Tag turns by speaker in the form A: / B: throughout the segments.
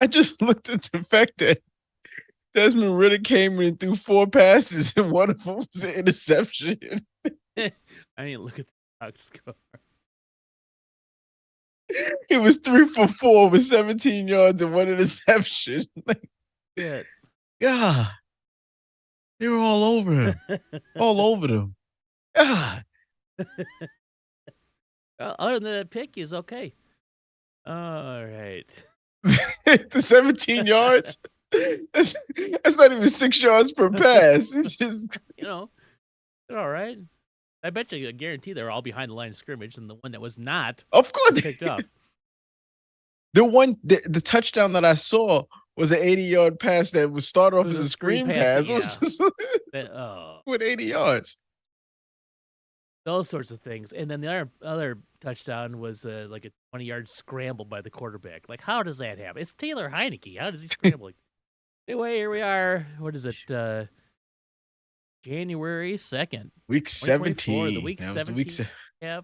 A: I just looked at the fact that Desmond Ridder came in and threw 4 passes, and one of them was an interception.
B: I didn't look at the box score.
A: He was 3 for 4 with 17 yards and 1 interception. Like,
B: Yeah.
A: God, they were all over him, all over them. God.
B: Other than that pick, he's okay. All right.
A: The 17 yards. That's not even 6 yards per pass. It's just
B: they're all right. I bet you, I guarantee they're all behind the line of scrimmage, and the one that was not,
A: of course
B: picked up.
A: The touchdown that I saw was an 80-yard pass that was started off as a screen pass.
B: Yeah.
A: With 80 yards.
B: Those sorts of things. And then the other touchdown was like a 20-yard scramble by the quarterback. Like, how does that happen? It's Taylor Heineke. How does he scramble? Anyway, here we are. What is it? January 2nd.
A: Week 17.
B: The week 17 recap.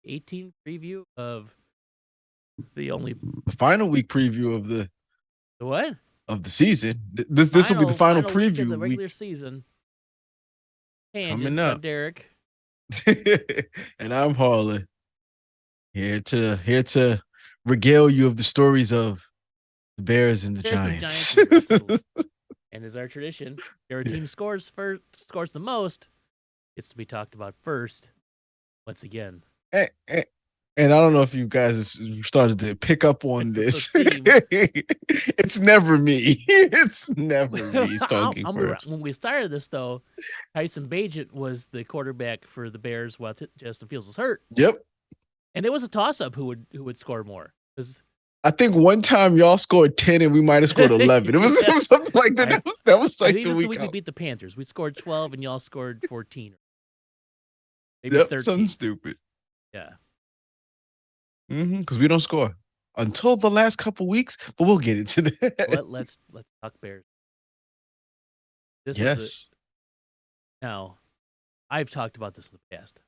B: 18 preview of the
A: final week preview of the
B: what?
A: Of the season. This will be the final preview
B: week of the regular season.
A: Coming up.
B: I'm Derek.
A: And I'm Harland. Here to regale you of the stories of the Bears and the Giants.
B: And as our tradition, their team scores the most, it's to be talked about first. Once again.
A: And I don't know if you guys have started to pick up on this. It's never me. It's never me talking first.
B: When we started this, though, Tyson Bagent was the quarterback for the Bears while Justin Fields was hurt.
A: Yep.
B: And it was a toss-up who would score more.
A: I think one time y'all scored 10 and we might have scored 11. It was something like that. That was like the week
B: we beat the Panthers. We scored 12 and y'all scored 14. Maybe 13.
A: Something stupid.
B: Yeah.
A: Because we don't score until the last couple weeks, but we'll get into that.
B: Let's talk Bears.
A: Yes.
B: Now, I've talked about this in the past. I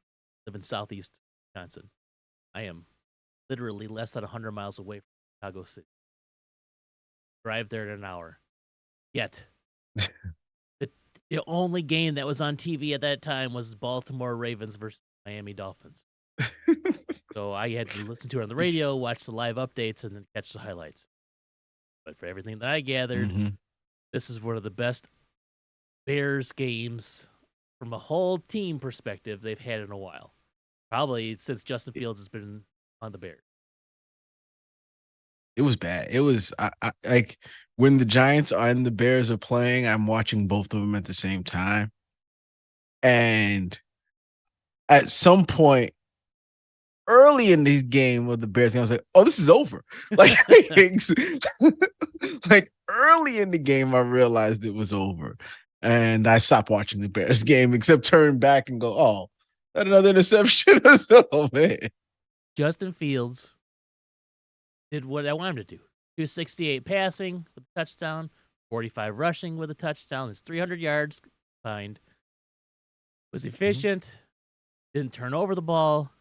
B: live in southeast Wisconsin. I am literally less than 100 miles away from Chicago City. Drive there in an hour. Yet, the only game that was on TV at that time was Baltimore Ravens versus Miami Dolphins. So I had to listen to it on the radio, watch the live updates, and then catch the highlights. But for everything that I gathered, this is one of the best Bears games from a whole team perspective they've had in a while. Probably since Justin Fields has been on the Bears.
A: It was bad. It was I like when the Giants and the Bears are playing, I'm watching both of them at the same time. And at some point, early in the game of the Bears game, I was like, "Oh, this is over." Like, like early in the game, I realized it was over, and I stopped watching the Bears game, except turn back and go, "Oh, that another interception!" Oh man,
B: Justin Fields did what I wanted him to do: 268 passing with a touchdown, 45 rushing with a touchdown. It's 300 yards combined. Was efficient. Didn't turn over the ball.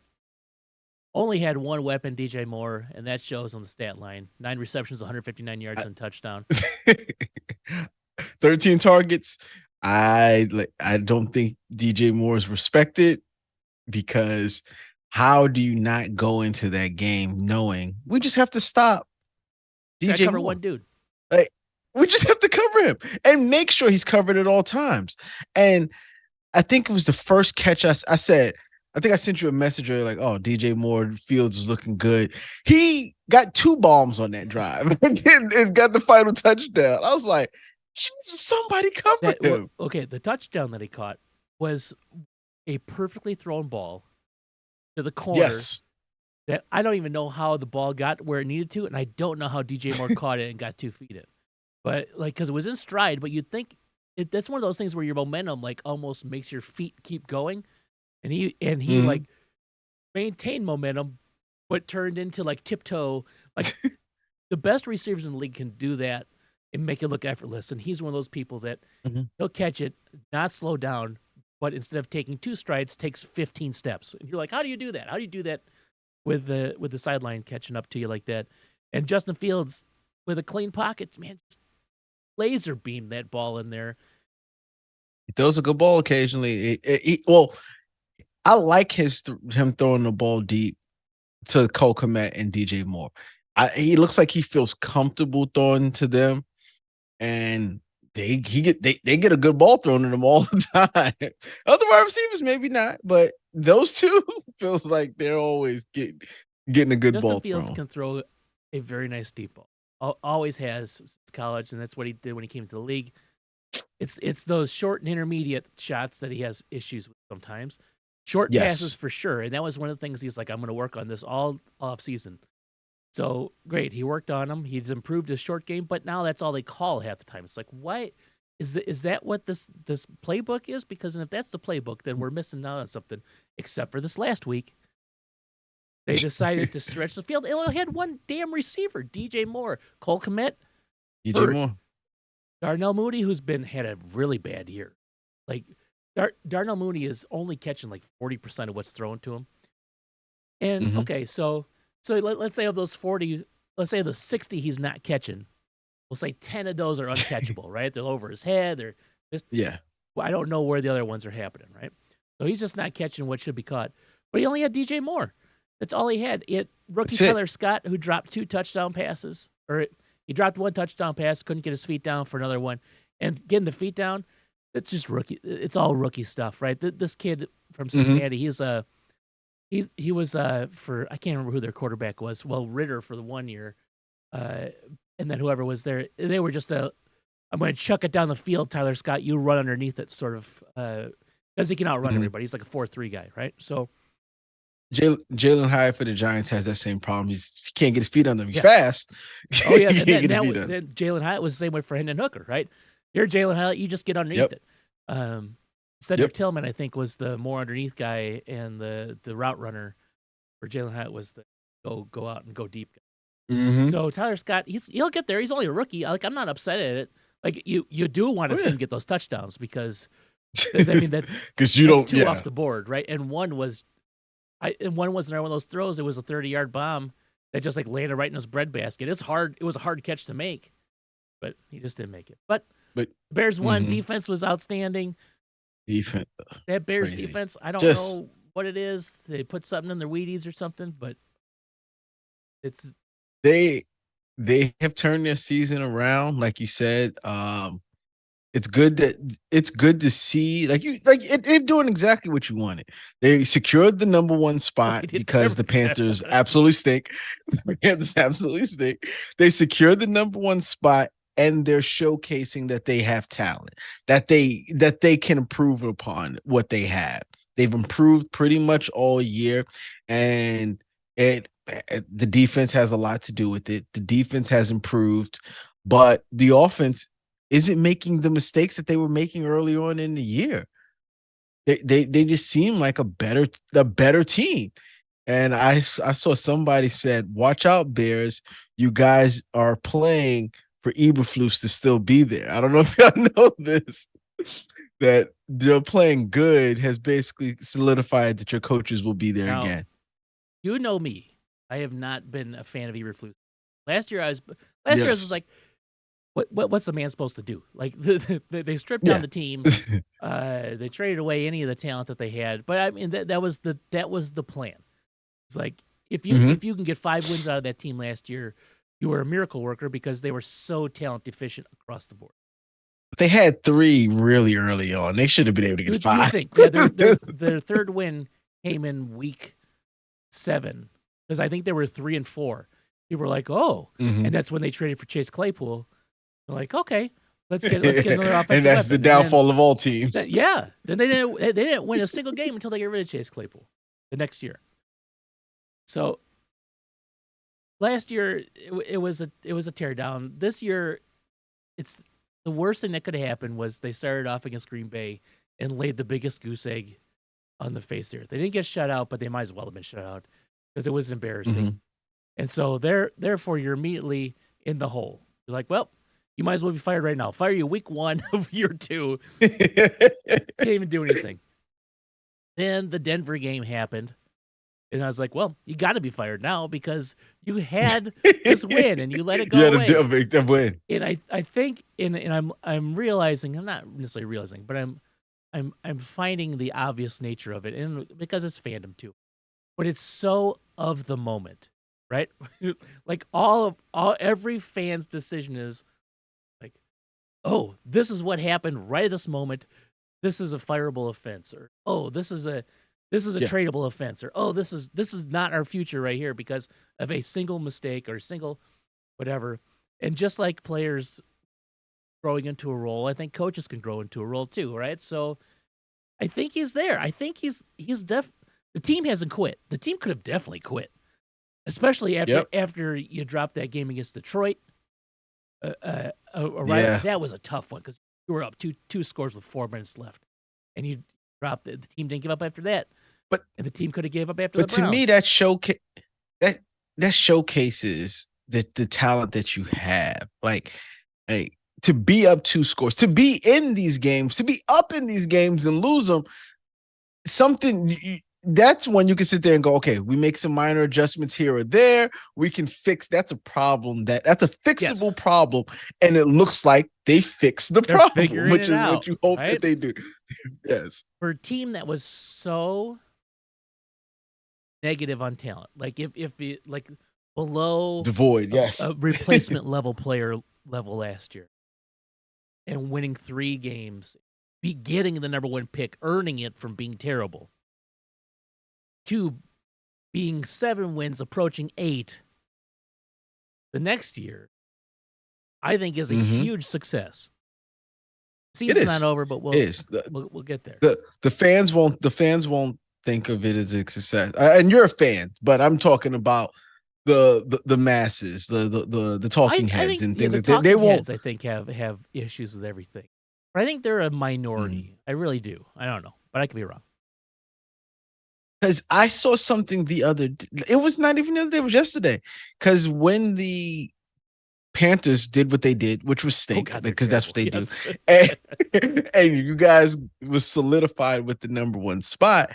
B: Only had one weapon, DJ Moore, and that shows on the stat line. 9 receptions, 159 yards, and touchdown.
A: 13 targets. I don't think DJ Moore is respected, because how do you not go into that game knowing we just have to stop
B: DJ Moore? One dude.
A: Like, we just have to cover him and make sure he's covered at all times. And I think it was the first catch I said, I think I sent you a message earlier, like, "Oh, DJ Moore, Fields is looking good." He got 2 bombs on that drive and got the final touchdown. I was like, Jesus, somebody covered him.
B: Okay, the touchdown that he caught was a perfectly thrown ball to the corner.
A: Yes.
B: That I don't even know how the ball got where it needed to, and I don't know how DJ Moore caught it and got 2 feet in. But because it was in stride, but you'd think that's one of those things where your momentum like almost makes your feet keep going. And he like maintained momentum, but turned into like tiptoe. Like the best receivers in the league can do that and make it look effortless. And he's one of those people that he'll catch it, not slow down, but instead of taking 2 strides, takes 15 steps. And you're like, how do you do that? How do you do that with the sideline catching up to you like that? And Justin Fields with a clean pocket, man, just laser beam that ball in there.
A: He throws a good ball occasionally. Well, I like him throwing the ball deep to Cole Kmet and DJ Moore. He looks like he feels comfortable throwing to them, and they get a good ball thrown to them all the time. Other wide receivers, maybe not, but those two feels like they're always getting a good
B: Justin
A: ball
B: Fields
A: thrown.
B: can throw a very nice deep ball. Always has since college, and that's what he did when he came to the league. It's those short and intermediate shots that he has issues with sometimes. Short passes
A: Yes.
B: for sure, and that was one of the things he's like, I'm going to work on this all off season. So great, he worked on them. He's improved his short game, but now that's all they call half the time. It's like, why is that what this playbook is? Because if that's the playbook, then we're missing out on something. Except for this last week, they decided to stretch the field. They only had one damn receiver, DJ Moore, Cole Kmet,
A: DJ Moore.
B: Darnell Mooney, who's had a really bad year. Like Darnell Mooney is only catching like 40% of what's thrown to him. And okay, so let's say of those 40, let's say of those 60 he's not catching. We'll say 10 of those are uncatchable, right? They're over his head. They're just Well, I don't know where the other ones are happening, right? So he's just not catching what should be caught. But he only had DJ Moore. That's all he had. He had rookie Tyler Scott, who dropped 2 touchdown passes, or he dropped 1 touchdown pass, couldn't get his feet down for another one. And getting the feet down, it's just rookie. It's all rookie stuff, right? This kid from Cincinnati, he was for, I can't remember who their quarterback was. Well, Ritter for the 1 year, and then whoever was there, they were just I'm going to chuck it down the field, Tyler Scott. You run underneath it, sort of, because he can outrun everybody. He's like a 4-3 guy, right? So
A: Jalen Hyatt for the Giants has that same problem. He can't get his feet on them. He's fast.
B: Oh yeah, then Jalen Hyatt was the same way for Hendon Hooker, right? You're Jalen Hyatt, you just get underneath it. Cedric Tillman, I think, was the more underneath guy, and the route runner for Jalen Hyatt was the go out and go deep guy. So Tyler Scott, he'll get there. He's only a rookie. I'm not upset at it. Like you do want to see him get those touchdowns because I mean because
A: you don't
B: off the board, right? And one wasn't one of those throws. It was a 30-yard bomb that just like landed right in his breadbasket. It's hard. It was a hard catch to make, but he just didn't make it. But Bears won. Defense was outstanding. That Bears defense, I don't know what it is. They put something in their Wheaties or something, but
A: they have turned their season around, like you said. It's good to see they're doing exactly what you wanted. They secured the number 1 spot because the Panthers absolutely stink. The Panthers absolutely stink. They secured the number 1 spot, and they're showcasing that they have talent, that they can improve upon what they have. They've improved pretty much all year, and the defense has a lot to do with it. The defense has improved, but the offense isn't making the mistakes that they were making early on in the year. They just seem like a better team. And I saw somebody said, "Watch out, Bears! You guys are playing for Eberflus to still be there." I don't know if y'all know this, that they're playing good has basically solidified that your coaches will be there again.
B: You know me. I have not been a fan of Eberflus. Last year I was like, what's the man supposed to do? Like they stripped down the team. They traded away any of the talent that they had. But I mean that was the plan. It's like if you can get 5 wins out of that team last year, you were a miracle worker because they were so talent deficient across the board.
A: They had 3 really early on. They should have been able to get 5.
B: Think, their third win came in week 7 because I think they were 3 and 4. People were like, "Oh," and that's when they traded for Chase Claypool. They're like, "Okay, let's get another offensive."
A: And that's the downfall of all teams.
B: Then they didn't win a single game until they get rid of Chase Claypool the next year. So last year it was a teardown. This year, it's the worst thing that could have happened was they started off against Green Bay and laid the biggest goose egg on the face there. They didn't get shut out, but they might as well have been shut out because it was embarrassing. And so therefore you're immediately in the hole. You're like, well, you might as well be fired right now. Fire you week 1 of year 2. Can't even do anything. Then the Denver game happened. And I was like, well, you got to be fired now because you had this win and you let it go
A: Yeah,
B: away.
A: the win.
B: And I think, and I'm realizing, I'm not necessarily realizing, but I'm finding the obvious nature of it, and because it's fandom too. But it's so of the moment, right? Like every fan's decision is like, oh, this is what happened right at this moment. This is a fireable offense, or oh, this is a
A: Yeah.
B: tradable offense, or oh, this is not our future right here because of a single mistake or a single whatever. And just like players growing into a role, I think coaches can grow into a role too, right? So I think he's there. I think he's the team hasn't quit. The team could have definitely quit, especially
A: Yep.
B: after you dropped that game against Detroit. Right,
A: Yeah.
B: that was a tough one because you were up two scores with 4 minutes left, and you dropped it. The team didn't give up after that,
A: But
B: and the team could have gave up after the
A: but to me,
B: Browns.
A: that showcases the talent that you have. Like, hey, to be up 2 scores, to be in these games, to be up in these games and lose them, that's when you can sit there and go, okay, we make some minor adjustments here or there. We can fix. That's a problem. That's a
B: Yes,
A: fixable problem, and it looks like they fixed the
B: they're
A: problem,
B: figuring
A: which
B: it
A: is what
B: out,
A: you hope that
B: right?
A: they do. Yes.
B: For a team that was so negative on talent, like if it, like below
A: Devoid. Yes.
B: a replacement level player level last year, and winning 3 games, be getting the number 1 pick, earning it from being terrible, to being 7 wins, approaching 8 the next year, I think is a
A: Mm-hmm.
B: huge success.
A: It
B: Season's not
A: is.
B: over, but
A: It is.
B: we'll get there.
A: The fans won't think of it as a success. And you're a fan, but I'm talking about the masses, the talking
B: I
A: heads
B: think,
A: and
B: yeah,
A: things
B: the
A: like that. They
B: talking
A: won't,
B: heads, I think, have issues with everything. But I think they're a
A: mm.
B: minority. I really do. I don't know, but I could be wrong.
A: Because I saw something the other. It was not even the other day. It was yesterday. Because when the Panthers did what they did, which was
B: Oh
A: stink,
B: God, they're
A: because that's what
B: terrible.
A: they do,
B: Yes.
A: and, and you guys was solidified with the number 1 spot.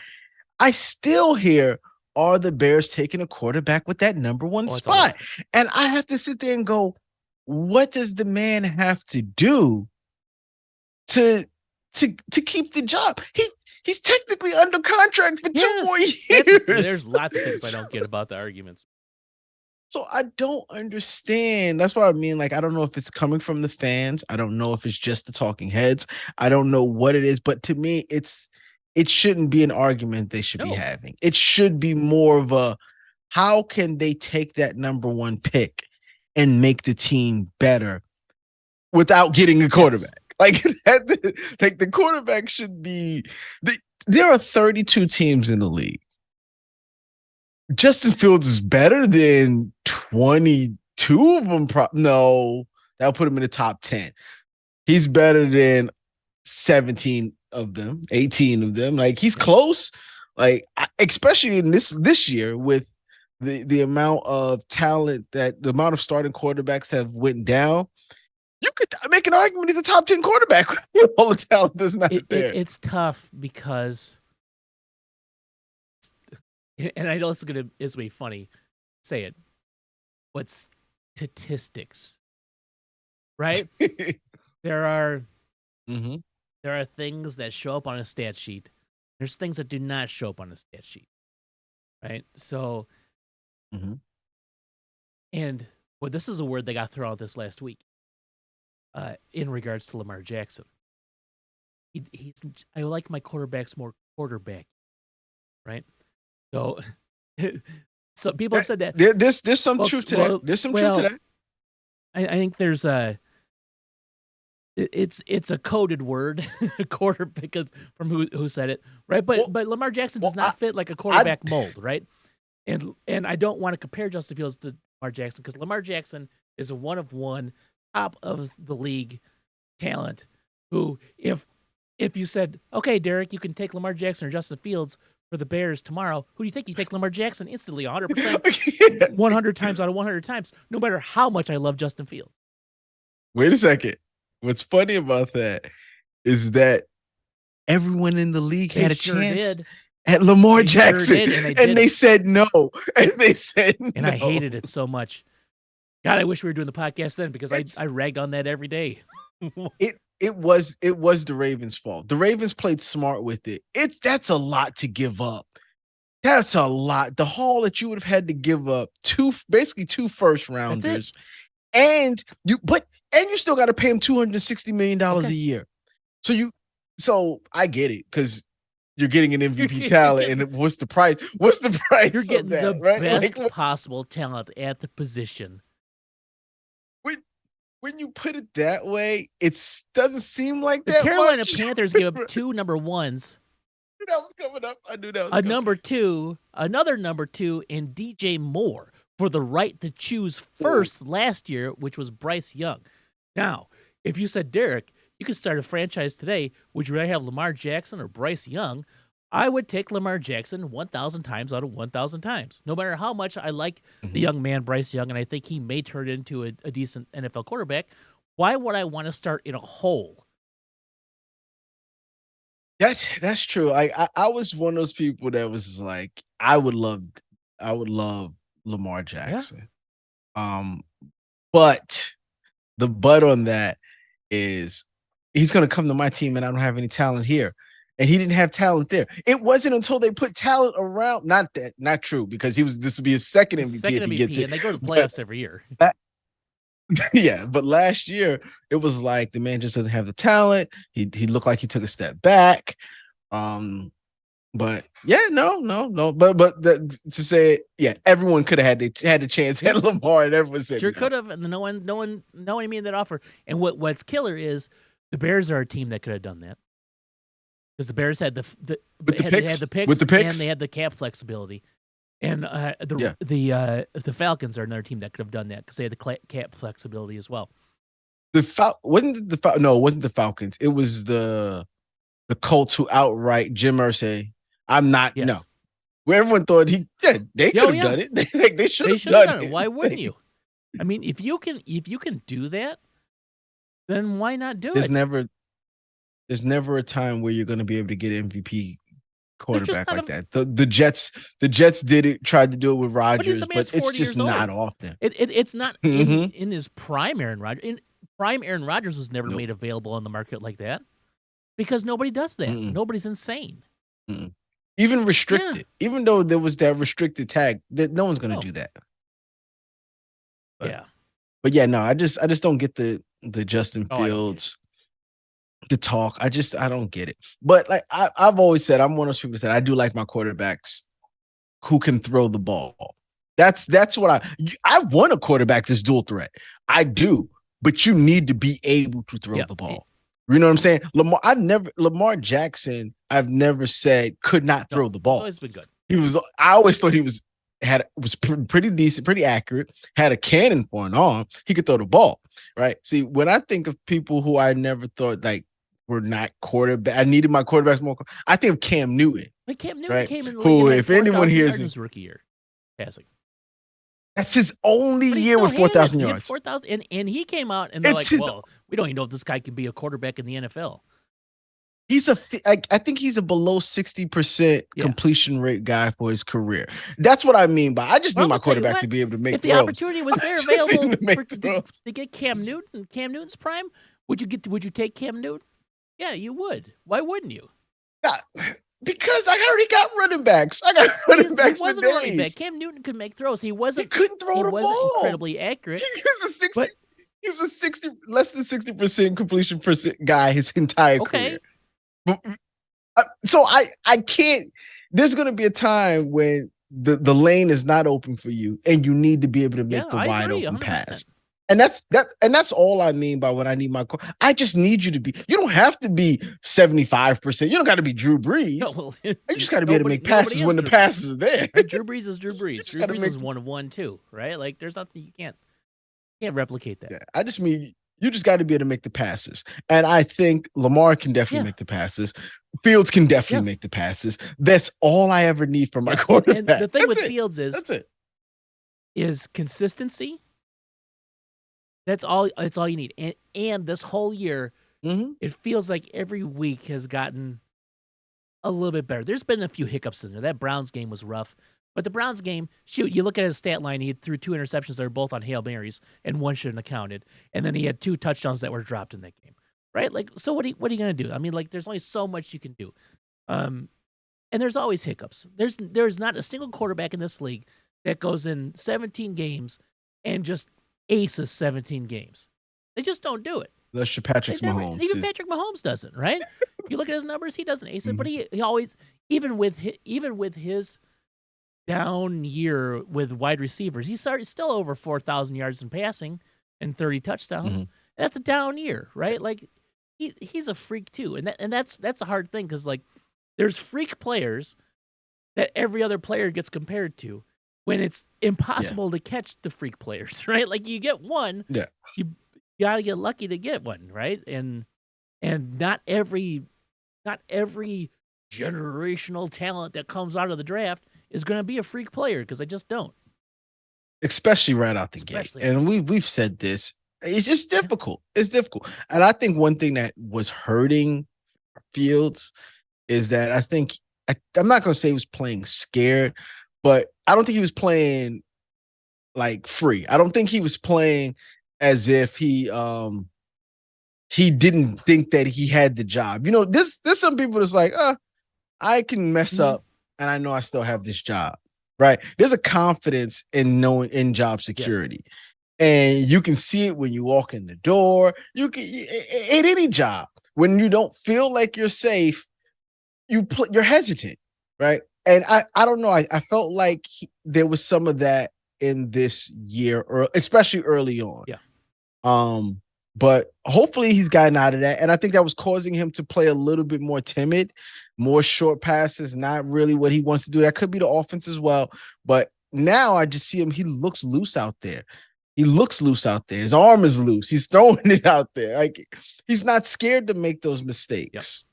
A: I still hear, are the Bears taking a quarterback with that number 1
B: Oh, it's a lie.
A: spot? And I have to sit there and go, what does the man have to do to keep the job? He's technically under contract for 2 more
B: Yes,
A: years.
B: there's lots of things I don't get about the arguments.
A: So I don't understand. That's what I mean. Like, I don't know if it's coming from the fans. I don't know if it's just the talking heads. I don't know what it is, but to me, it shouldn't be an argument they should be
B: No.
A: having. It should be more of a, how can they take that number 1 pick and make the team better without getting a
B: Yes.
A: quarterback? Like that, like the quarterback should be. There are 32 teams in the league. Justin Fields is better than 22 of them. No, that'll put him in the top 10. He's better than 17 of them, 18 of them. Like, he's close. Like, especially in this year with the amount of talent, that the amount of starting quarterbacks have went down. You could make an argument he's a top 10 quarterback with all the talent that's not there.
B: It's tough because, and I know it's gonna be funny, say it, but statistics, right? There are
A: Mm-hmm.
B: there are things that show up on a stat sheet. There's things that do not show up on a stat sheet, right? So,
A: Mm-hmm.
B: and well, this is a word that got thrown out this last week, in regards to Lamar Jackson. He's I like my quarterbacks more quarterback, right? So, so people have said that.
A: There's some
B: Well,
A: truth to that. There's some truth to that.
B: I think there's a it's a coded word, quarterback, from who said it, right?
A: Well,
B: But Lamar Jackson
A: well,
B: does not fit like a
A: I
B: quarterback mold, right? And I don't want to compare Justin Fields to Lamar Jackson because Lamar Jackson is a one of one, top of the league talent. Who, if you said, okay, Derek, you can take Lamar Jackson or Justin Fields for the Bears tomorrow, who do you think? You take Lamar Jackson instantly, 100%, 100 times out of 100 times, no matter how much I love Justin Fields.
A: Wait a second. What's funny about that is that everyone in the league
B: They
A: had a
B: sure
A: chance.
B: did.
A: at Lamar
B: They sure
A: Jackson,
B: did, and they
A: and they
B: didn't.
A: said no, and they said no.
B: And I hated it so much. God, I wish we were doing the podcast then because
A: It's
B: I ragged on that every day.
A: it was the Ravens' fault. The Ravens played smart with it. That's a lot to give up. That's a lot. The haul that you would have had to give up basically two first
B: That's
A: rounders,
B: it.
A: and you still got to pay him $260 million a
B: Okay.
A: year. So I get it because you're getting an MVP
B: You're
A: talent,
B: getting-
A: and what's the price? What's the price
B: You're
A: of
B: getting
A: that,
B: the
A: right?
B: best
A: Like,
B: possible talent at the position.
A: when you put it that way, it doesn't seem like
B: The
A: that
B: Carolina
A: much.
B: Panthers give up 2 number ones,
A: That was coming up. I knew that was
B: a
A: coming.
B: number 2, another number 2, and DJ Moore for the right to choose first last year, which was Bryce Young. Now, if you said, Derek, you could start a franchise today, would you rather have Lamar Jackson or Bryce Young? I would take Lamar Jackson 1,000 times out of 1,000 times. No matter how much I like the young man, Bryce Young, and I think he may turn into a decent NFL quarterback, why would I want to start in a hole?
A: That's true. I was one of those people that was like, I would love Lamar Jackson. But the but on that is he's gonna come to my team and I don't have any talent here. And he didn't have talent there. It wasn't until they put talent around. Not true, because this would be his second MVP if he gets it.
B: And they go to the playoffs every year.
A: Yeah, but last year it was like the man just doesn't have the talent. He looked like he took a step back. But yeah, no. But to say it, yeah, everyone could have had the chance at Lamar, and everyone said
B: sure could have, and no one made that offer. And what's killer is the Bears are a team that could have done that. Because the Bears had the picks, and they had the cap flexibility, and the Falcons are another team that could have done that because they had the cap flexibility as well.
A: It wasn't the Falcons. It was the Colts who outright Jim Irsay. I'm not no. Where everyone thought they could have done it. They should have done it.
B: Why wouldn't you? I mean, if you can do that, then why not do it?
A: There's never a time where you're going to be able to get an MVP quarterback like that. The Jets did it, tried to do it with Rodgers, but it's just not often.
B: It's not in his prime. Aaron Rodgers was never made available on the market like that because nobody does that. Nobody's insane.
A: Even restricted, even though there was that restricted tag, that no one's going to do that. But yeah, no, I just don't get the Justin Fields. The talk, I don't get it. But like I've always said, I'm one of those people that I do like my quarterbacks who can throw the ball. That's what I want a quarterback that's dual threat. I do, but you need to be able to throw the ball. You know what I'm saying? Lamar Jackson, I've never said could not throw the ball.
B: Always been good.
A: I always thought he was pretty decent, pretty accurate, had a cannon for an arm. He could throw the ball, right? See, when I think of people who I never thought like were not quarterback, I needed my quarterbacks more. I think of Cam Newton.
B: But Cam Newton came in the
A: league, who, if anyone hears
B: his rookie year passing.
A: That's his only year with 4,000 yards.
B: 4,000, and he came out and they're like, well, we don't even know if this guy can be a quarterback in the NFL.
A: I think he's a below 60% completion rate guy for his career. That's what I mean by I just need my quarterback to be able to make throws.
B: If the opportunity was there available to get Cam Newton's prime, would you take Cam Newton? Yeah, you would. Why wouldn't you?
A: Because I already got running backs. I got running backs. He wasn't a running back.
B: Cam Newton could make throws. He couldn't
A: throw the ball.
B: He wasn't incredibly accurate.
A: He was a less than 60% completion guy his entire career. So I can't. There's going to be a time when the lane is not open for you, and you need to be able to make the wide open 100%. Pass. And that's all I mean by when I need my. I just need you to be. You don't have to be 75%. You don't got to be Drew Brees. No, you just got to be able to make passes when the passes are there.
B: Right? Drew Brees is Drew Brees. Drew Brees is 1 of 1 too, right? Like there's nothing you can't replicate that.
A: Yeah, I just mean you just got to be able to make the passes, and I think Lamar can definitely make the passes. Fields can definitely make the passes. That's all I ever need from my quarterback.
B: And the thing with Fields is consistency. That's all you need. And this whole year, it feels like every week has gotten a little bit better. There's been a few hiccups in there. That Browns game was rough. But the Browns game, shoot, you look at his stat line, he threw 2 interceptions that were both on Hail Marys, and one shouldn't have counted. And then he had 2 touchdowns that were dropped in that game. Right? Like, so what are you going to do? I mean, like, there's only so much you can do. And there's always hiccups. There's not a single quarterback in this league that goes in 17 games and just aces 17 games. They just don't do it.
A: Unless you're Patrick Mahomes.
B: Even Patrick Mahomes doesn't, right? You look at his numbers, he doesn't ace it, but he always, even with his down year with wide receivers, he's still over 4,000 yards in passing and 30 touchdowns. That's a down year, right? Like he's a freak too, and that's a hard thing because like there's freak players that every other player gets compared to when it's impossible to catch the freak players, right? Like you get one, you got to get lucky to get one, right? And not every generational talent that comes out of the draft is going to be a freak player because they just don't.
A: Especially right out the gate. And we've said this. It's just difficult. It's difficult. And I think one thing that was hurting Fields is that I think I'm not going to say he was playing scared, but I don't think he was playing like free. I don't think he was playing as if he didn't think that he had the job. You know, there's some people that's like, I can mess up and I know I still have this job, right? There's a confidence in knowing in job security. Yes. And you can see it when you walk in the door. You can at any job when you don't feel like you're safe, you're hesitant, right? And I don't know. I felt like there was some of that in this year, or especially early on.
B: Yeah.
A: But hopefully he's gotten out of that, and I think that was causing him to play a little bit more timid, more short passes, not really what he wants to do. That could be the offense as well. But now I just see him. He looks loose out there. His arm is loose. He's throwing it out there. Like he's not scared to make those mistakes.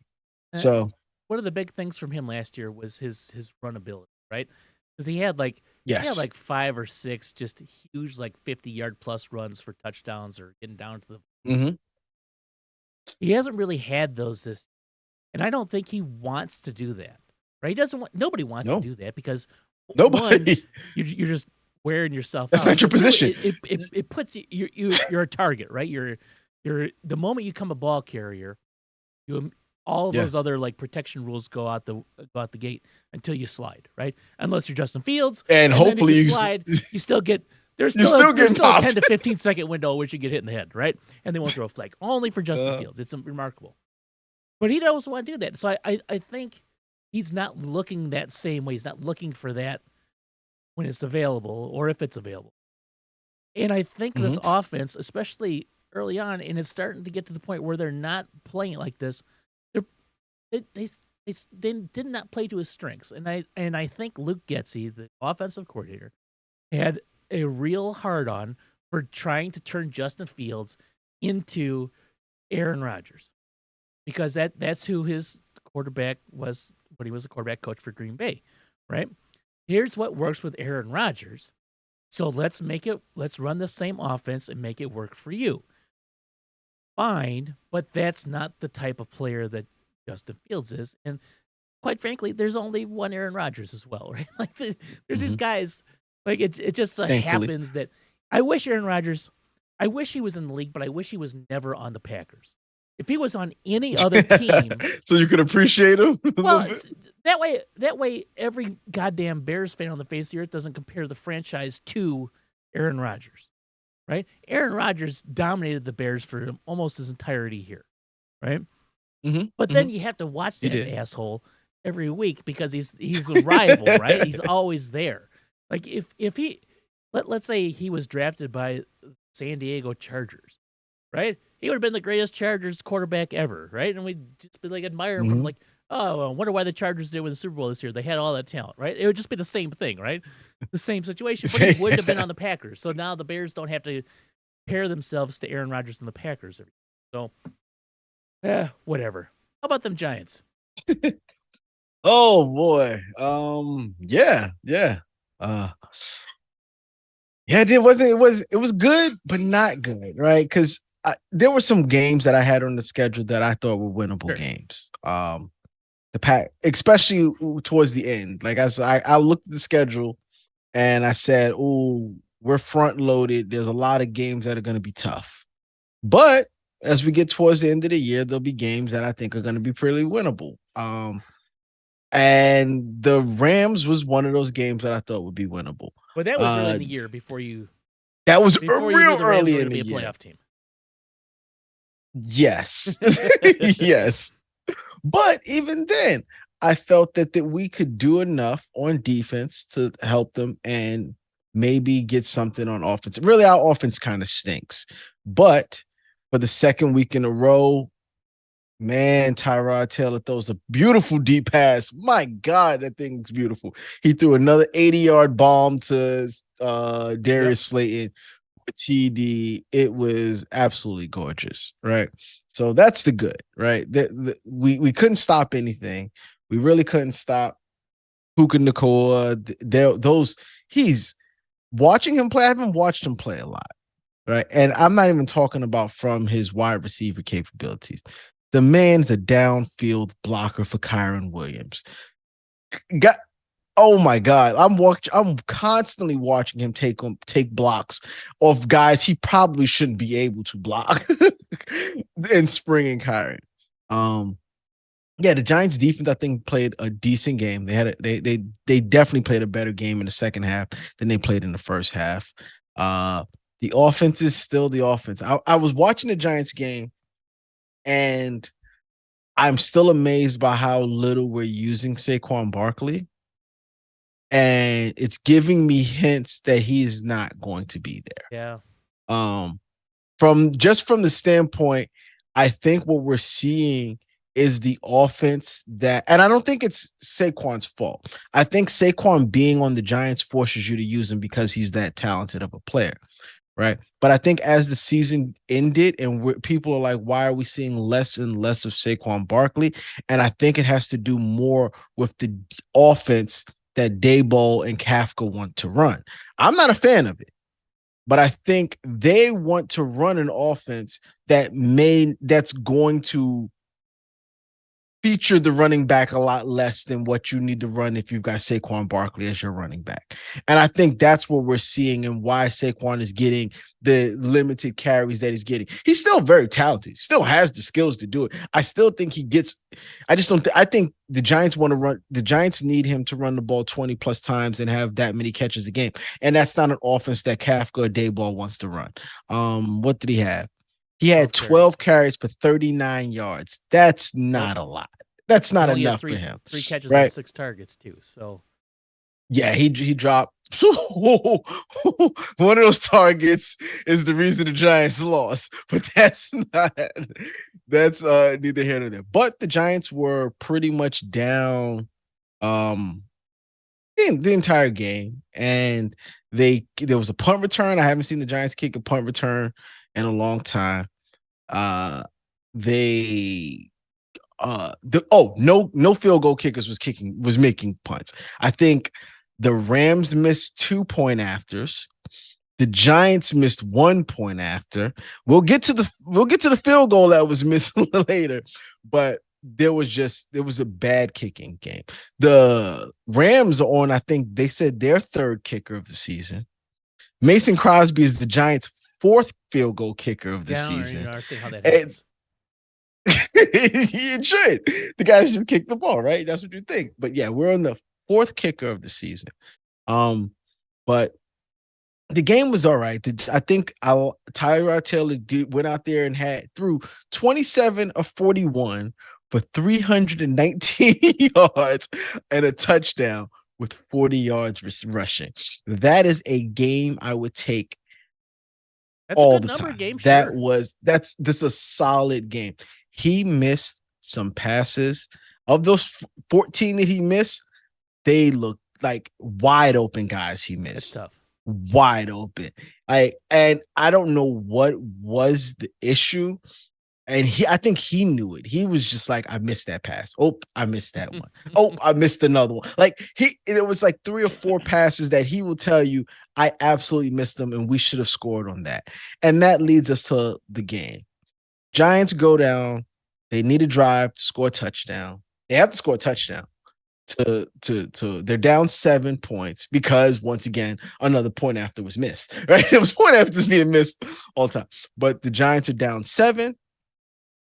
A: Yep. So
B: one of the big things from him last year was his run ability, right? Because he had like 5 or 6 just huge like 50-yard plus runs for touchdowns or getting down to the. He hasn't really had those this, and I don't think he wants to do that. Right? He doesn't want. Nobody wants to do that because nobody. You're just wearing yourself.
A: That's
B: out.
A: Not your position.
B: It puts you're a target, right? You're the moment you become a ball carrier, all of those other like protection rules go out the gate until you slide, right? Unless you're Justin Fields,
A: and hopefully
B: you slide, you still get. There's still a 10 to 15 second window in which you get hit in the head, right? And they won't throw a flag only for Justin Fields. It's remarkable, but he doesn't want to do that. So I think he's not looking that same way. He's not looking for that when it's available or if it's available. And I think this offense, especially early on, and it's starting to get to the point where they're not playing it like this. They did not play to his strengths, and I think Luke Getsy, the offensive coordinator, had a real hard-on for trying to turn Justin Fields into Aaron Rodgers, because that's who his quarterback was when he was a quarterback coach for Green Bay, right? Here's what works with Aaron Rodgers, so let's run the same offense and make it work for you. Fine, but that's not the type of player that Justin Fields is, and quite frankly, there's only one Aaron Rodgers as well, right? Like there's these guys, like it just happens that I wish Aaron Rodgers, I wish he was in the league, but I wish he was never on the Packers. If he was on any other team,
A: so you could appreciate him.
B: Well, that way, every goddamn Bears fan on the face of the earth doesn't compare the franchise to Aaron Rodgers, right? Aaron Rodgers dominated the Bears for almost his entirety here, right? But then you have to watch that asshole every week because he's a rival, right? He's always there. Like if he let's say he was drafted by San Diego Chargers, right? He would have been the greatest Chargers quarterback ever, right? And we'd just be like admire him from like, oh, I wonder why the Chargers did with the Super Bowl this year. They had all that talent, right? It would just be the same thing, right? The same situation, but he wouldn't have been on the Packers. So now the Bears don't have to pair themselves to Aaron Rodgers and the Packers. So. Whatever. How about them Giants?
A: Oh boy. Yeah. It was good, but not good, right? Because there were some games that I had on the schedule that I thought were winnable games. the pack, especially towards the end. Like I looked at the schedule and I said, "Oh, we're front loaded. There's a lot of games that are going to be tough." But as we get towards the end of the year, there'll be games that I think are going to be pretty winnable. And the Rams was one of those games that I thought would be winnable.
B: But that was early in
A: Uh,
B: the year before you
A: that was
B: knew
A: real
B: the Rams were
A: early
B: going
A: in
B: to
A: the
B: be a
A: year.
B: playoff team.
A: Yes, yes. But even then, I felt that we could do enough on defense to help them and maybe get something on offense. Really, our offense kind of stinks. But for the second week in a row, man, Tyrod Taylor throws a beautiful deep pass. My God, that thing's beautiful. He threw another 80-yard bomb to
B: Yep.
A: Darius Slayton. TD, it was absolutely gorgeous, right? So that's the good, right? We couldn't stop anything. We really couldn't stop Puka Nacua. Those he's watching him play. I haven't watched him play a lot, right? And I'm not even talking about from his wide receiver capabilities. The man's a downfield blocker for Kyron Williams. Got Oh my God. I'm constantly watching him take blocks of guys he probably shouldn't be able to block in spring and Kyron. Um yeah, the Giants defense I think played a decent game. They definitely played a better game in the second half than they played in the first half. The offense is still the offense. I was watching the Giants game and I'm still amazed by how little we're using Saquon Barkley. And it's giving me hints that he's not going to be
B: Yeah.
A: there. From the standpoint, I think what we're seeing is the offense that, and I don't think it's Saquon's fault. I think Saquon being on the Giants forces you to use him because he's that talented of a player, right? But I think as the season ended and people are like, why are we seeing less and less of Saquon Barkley? And I think it has to do more with the offense that Daboll and Kafka want to run. I'm not a fan of it, but I think they want to run an offense that's going to feature the running back a lot less than what you need to run if you've got Saquon Barkley as your running back. And I think that's what we're seeing and why Saquon is getting the limited carries that he's getting. He's still very talented, still has the skills to do it. I still think he gets, I just don't I think the Giants want to run, the Giants need him to run the ball 20 plus times and have that many catches a game. And that's not an offense that Kafka or Dayball wants to run. What did he have? He had 12 carries for 39 yards. That's not a lot. That's not
B: only had
A: enough for him.
B: three catches on
A: right?
B: 6 targets too. So
A: Yeah, he dropped. One of those targets is the reason the Giants lost, but that's neither here nor there. But the Giants were pretty much down the entire game, and there was a punt return. I haven't seen the Giants kick a punt return in a long time. They no field goal kickers was making punts. I think the Rams missed 2-point afters. The Giants missed 1-point after. We'll get to the field goal that was missed later, but there was a bad kicking game. The Rams are on, I think they said their third kicker of the season. Mason Crosby is the Giants' fourth field goal kicker of the season.
B: I don't understand how that happens.
A: You should. The guys just kicked the ball, right? That's what you think. But yeah, we're on the fourth kicker of the season. But the game was all right. I think Tyrod Taylor went out there and threw 27 of 41 for 319 yards and a touchdown with 40 yards rushing. That is a game I would take all the time.
B: Game,
A: that's a solid game. He missed some passes. Of those 14 that he missed, they looked like wide open guys he missed.
B: That's tough.
A: Wide open. And I don't know what was the issue. And I think he knew it. He was just like, I missed that pass. Oh, I missed that one. Oh, I missed another one. Like it was like 3 or 4 passes that he will tell you, I absolutely missed them and we should have scored on that. And that leads us to the game. Giants go down. They need a drive to score a touchdown. They have to score a touchdown to they're down 7 points because once again, another point after was missed, right? It was point after just being missed all the time. But the Giants are down 7.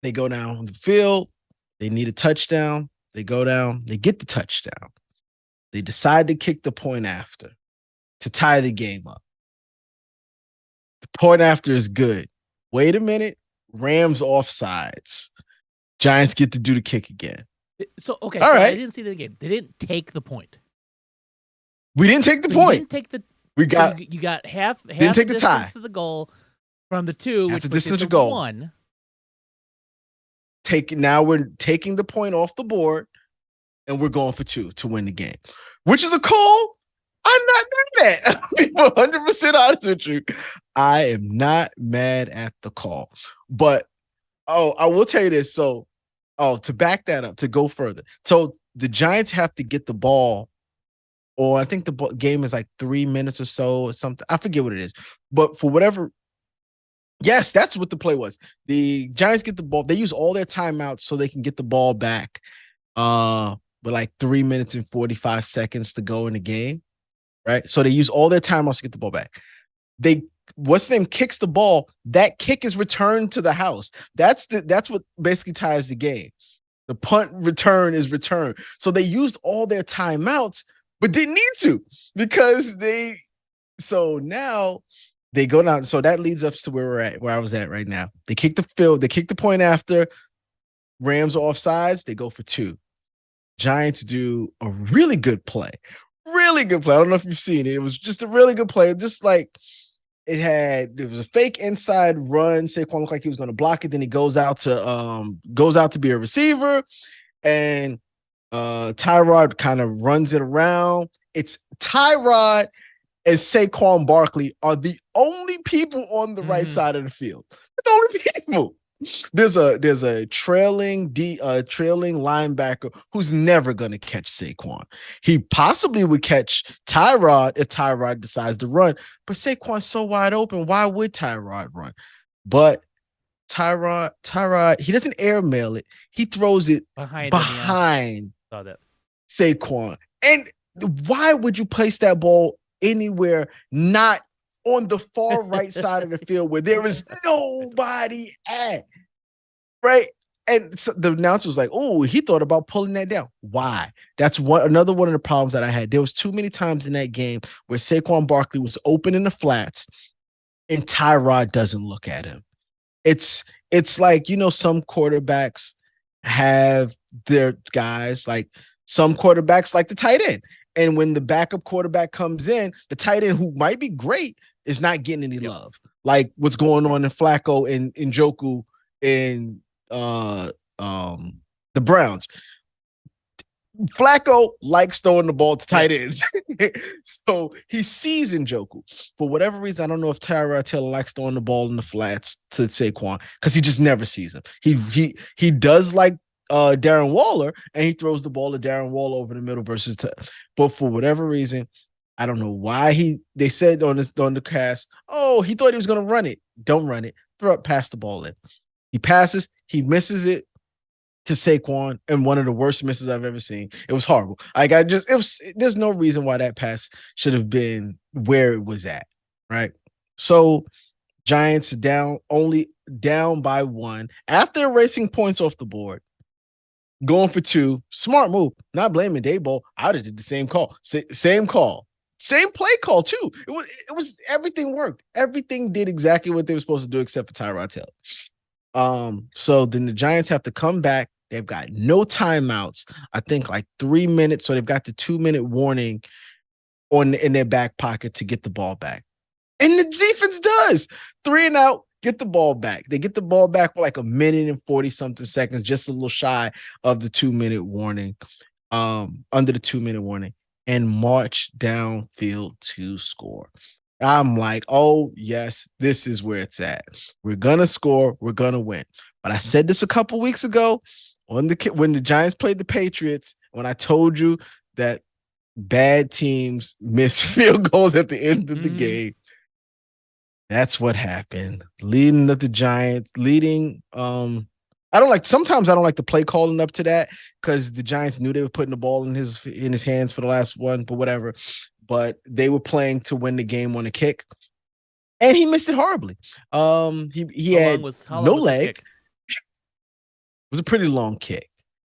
A: They go down on the field. They need a touchdown. They go down. They get the touchdown. They decide to kick the point after to tie the game up. The point after is good. Wait a minute. Rams offsides. Giants get to do the kick again.
B: So, okay.
A: All
B: so
A: right.
B: I didn't see the game. They didn't take the point.
A: We didn't take the
B: So
A: point.
B: You didn't take the.
A: We got.
B: So you got half
A: didn't take
B: the
A: the tie.
B: distance to the goal from the 2,
A: Half
B: which
A: the
B: was
A: distance
B: the
A: to goal.
B: 1.
A: Now we're taking the point off the board, and we're going for 2 to win the game, which is a call I'm not mad at. I'll be 100% honest with you. I am not mad at the call. But, I will tell you this. So, to back that up, to go further. So, the Giants have to get the ball, or I think the game is like 3 minutes or so or something. I forget what it is. But for whatever, yes, that's what the play was. The Giants get the ball. They use all their timeouts so they can get the ball back. With like 3 minutes and 45 seconds to go in the game. Right. So they use all their timeouts to get the ball back. What's the name kicks the ball. That kick is returned to the house. That's what basically ties the game. The punt return is returned. So they used all their timeouts, but didn't need to because so now they go down. So that leads us to where I was at right now. They kick the field, they kick the point after. Rams are offsides, they go for 2. Giants do a really good play. Really good play. I don't know if you've seen it. It was just a really good play. Just like there was a fake inside run. Saquon looked like he was going to block it. Then he goes out to be a receiver, and Tyrod kind of runs it around. It's Tyrod and Saquon Barkley are the only people on the right side of the field. The only people. There's a trailing linebacker who's never going to catch Saquon. He possibly would catch Tyrod if Tyrod decides to run, but Saquon's so wide open. Why would Tyrod run? But Tyrod, he doesn't airmail it. He throws it behind
B: Saw that.
A: Saquon. And why would you place that ball anywhere not on the far right side of the field where there is nobody at? Right. And so the announcer was like, oh, he thought about pulling that down. Why? That's another one of the problems that I had. There was too many times in that game where Saquon Barkley was open in the flats and Tyrod doesn't look at him. It's like, some quarterbacks have their guys, like some quarterbacks like the tight end. And when the backup quarterback comes in, the tight end who might be great is not getting any love. Like what's going on in Flacco and Njoku in the Browns. Flacco likes throwing the ball to tight ends. So he sees Njoku. For whatever reason, I don't know if Tyrod Taylor likes throwing the ball in the flats to Saquon because he just never sees him. He does like Darren Waller, and he throws the ball to Darren Waller over the middle versus but for whatever reason, I don't know why they said on the cast, oh, he thought he was going to run it. Don't run it. Pass the ball in. He passes, he misses it to Saquon, and one of the worst misses I've ever seen. It was horrible. There's no reason why that pass should have been where it was at, right? So Giants down by 1 after erasing points off the board, going for 2. Smart move. Not blaming Daboll. I would have did the same call. Same call. Same play call too. It was everything worked. Everything did exactly what they were supposed to do except for Tyrod Taylor. So then the Giants have to come back. They've got no timeouts. I think like 3 minutes. So they've got the 2-minute warning in their back pocket to get the ball back. And the defense does 3 and out, get the ball back. They get the ball back for like a minute and 40 something seconds, just a little shy of the 2-minute warning, under the 2-minute warning, and march downfield to score. I'm like, oh, yes, this is where it's at. We're going to score. We're going to win. But I said this a couple weeks ago when the Giants played the Patriots, when I told you that bad teams miss field goals at the end of the game. That's what happened. Leading Sometimes I don't like the play calling up to that because the Giants knew they were putting the ball in his hands for the last one, but whatever. But they were playing to win the game on a kick, and he missed it horribly. He had
B: How long
A: no
B: was the
A: leg. It
B: kick?
A: was a pretty long kick.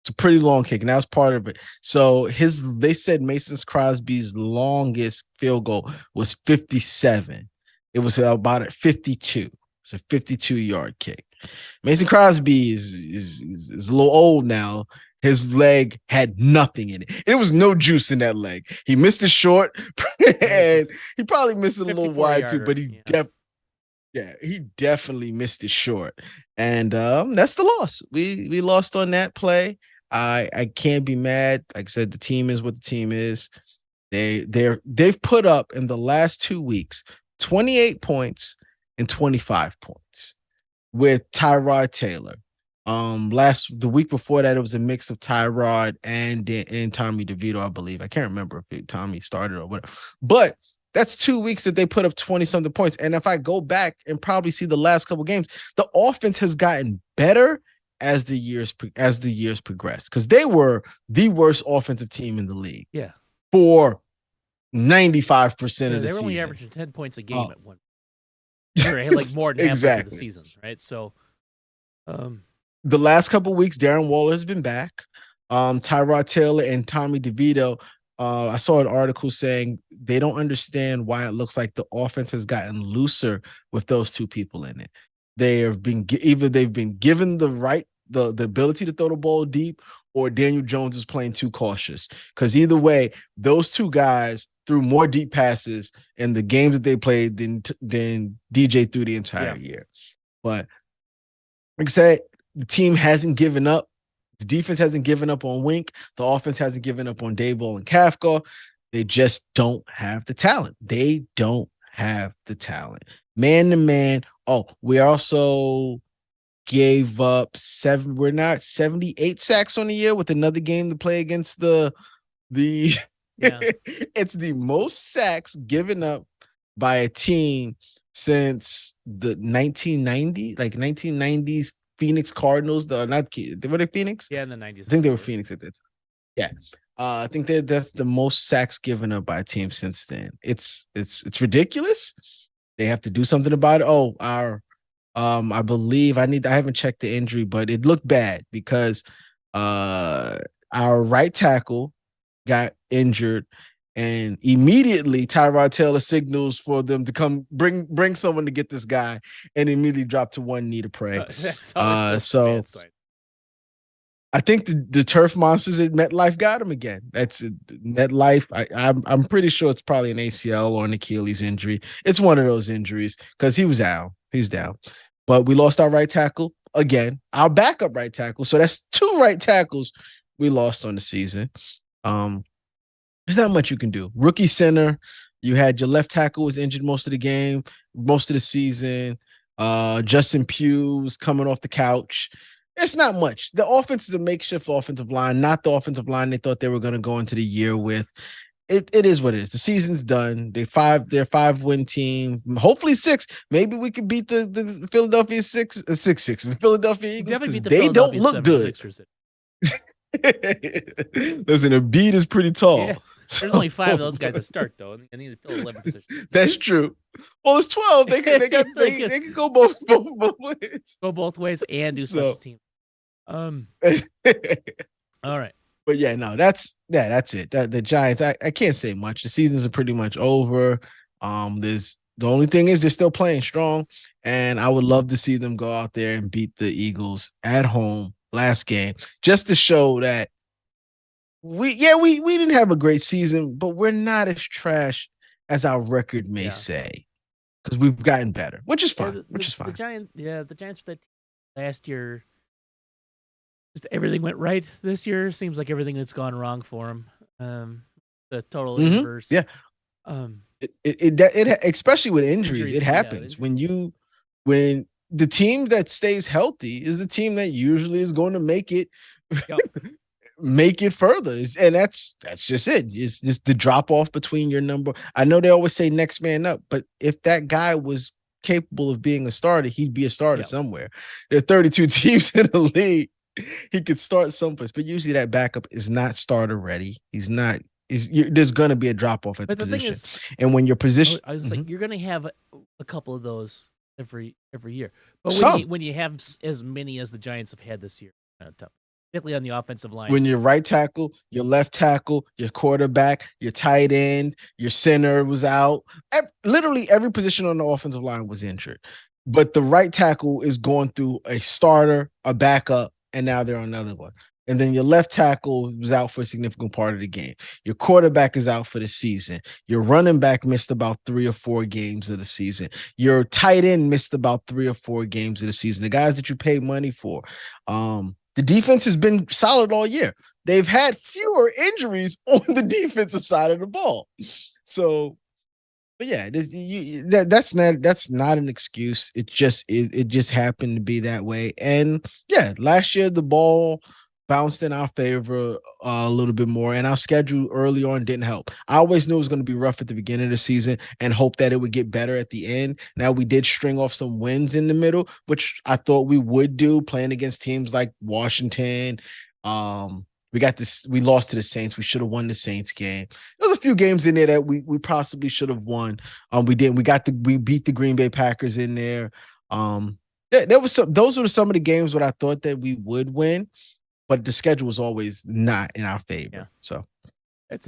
A: It's a pretty long kick, and that was part of it. So they said Mason Crosby's longest field goal was 57. It was about at 52. It's a 52-yard kick. Mason Crosby is a little old now. His leg had nothing in it. There was no juice in that leg. He missed it short, and he probably missed it a little wide too. But he definitely missed it short, and that's the loss. We lost on that play. I can't be mad. Like I said, the team is what the team is. They've put up in the last 2 weeks 28 points and 25 points with Tyrod Taylor. The week before that, it was a mix of Tyrod and Tommy DeVito, I believe. I can't remember if Tommy started or whatever, but that's 2 weeks that they put up 20-something points. And if I go back and probably see the last couple games, the offense has gotten better as the years progressed, because they were the worst offensive team in the league.
B: Yeah.
A: For 95% of the season.
B: They were only averaging 10 points a game at one. They had like more than half of the season, right? So
A: the last couple of weeks, Darren Waller has been back. Tyrod Taylor and Tommy DeVito. I saw an article saying they don't understand why it looks like the offense has gotten looser with those two people in it. They've been given the ability to throw the ball deep, or Daniel Jones is playing too cautious. Because either way, those two guys threw more deep passes in the games that they played than DJ threw the entire year. But like I said, the team hasn't given up. The defense hasn't given up on Wink. The offense hasn't given up on Daboll and Kafka. They just don't have the talent. They don't have the talent. Man to man. Oh, we also gave up 78 sacks on the year with another game to play against the it's the most sacks given up by a team since the 1990s Phoenix Cardinals. Were they Phoenix?
B: Yeah, in the 90s.
A: I think they were Phoenix at that time. Yeah. I think that's the most sacks given up by a team since then. It's ridiculous. They have to do something about it. Oh, I believe I haven't checked the injury, but it looked bad because our right tackle got injured, and immediately Tyrod Taylor signals for them to come bring someone to get this guy, and immediately drop to one knee to pray. So I think the turf monsters at MetLife got him again. That's MetLife. I'm pretty sure it's probably an ACL or an Achilles injury. It's one of those injuries because he was out. He's down. But we lost our right tackle again, our backup right tackle. So that's 2 right tackles we lost on the season. There's not much you can do. Rookie center, you had your left tackle was injured most of the game, most of the season. Justin Pugh was coming off the couch. It's not much. The offense is a makeshift offensive line, not the offensive line they thought they were going to go into the year with. It is what it is. The season's done. They're 5-win team. Hopefully 6. Maybe we could beat the Philadelphia 6. The Philadelphia Eagles, because they don't look good. Listen, a beat is pretty tall.
B: Yeah. There's only 5 of those guys that start though, and they need to fill 11 positions.
A: That's true. Well, it's 12. They can go both ways.
B: Go both ways and do special teams. All right.
A: But yeah, no, that's it. The Giants, I can't say much. The seasons are pretty much over. The only thing is they're still playing strong, and I would love to see them go out there and beat the Eagles at home last game, just to show that we didn't have a great season, but we're not as trash as our record may say, because we've gotten better, which is fine. The
B: Giants for that last year, just everything went right. This year seems like everything that's gone wrong for them. The total inverse.
A: Yeah. It especially with injuries, it happens when the team that stays healthy is the team that usually is going to make it. Yep. Make it further, and that's just it. It's just the drop off between your number. I know they always say next man up, but if that guy was capable of being a starter, he'd be a starter
B: Yeah.
A: somewhere. There are 32 teams in the league. He could start someplace, but usually that backup is not starter ready. He's not. There's going to be a drop off at the
B: But the thing
A: position,
B: is,
A: and when your position,
B: I was like, you're gonna have a couple of those every year. But
A: some
B: when you have as many as the Giants have had this year, kind of tough, particularly on the offensive line.
A: when your right tackle, your left tackle, your quarterback, your tight end, your center was out. Literally every position on the offensive line was injured. But the right tackle is going through a starter, a backup, and now they're on another one. And then your left tackle was out for a significant part of the game. Your quarterback is out for the season. Your running back missed about 3 or 4 games of the season. Your tight end missed about 3 or 4 games of the season. The guys that you pay money for. The defense has been solid all year. They've had fewer injuries on the defensive side of the ball. So, but yeah, that's not an excuse. It just is. It just happened to be that way. And yeah, last year the ball bounced in our favor a little bit more, and our schedule early on didn't help. I always knew it was going to be rough at the beginning of the season and hope that it would get better at the end. Now we did string off some wins in the middle, which I thought we would do, playing against teams like Washington. We got this. We lost to the Saints. We should have won the Saints game. There was a few games in there that we possibly should have won. We didn't. We beat the Green Bay Packers in there. There was some. Those were some of the games where I thought that we would win, but the schedule was always not in our favor.
B: Yeah.
A: So
B: it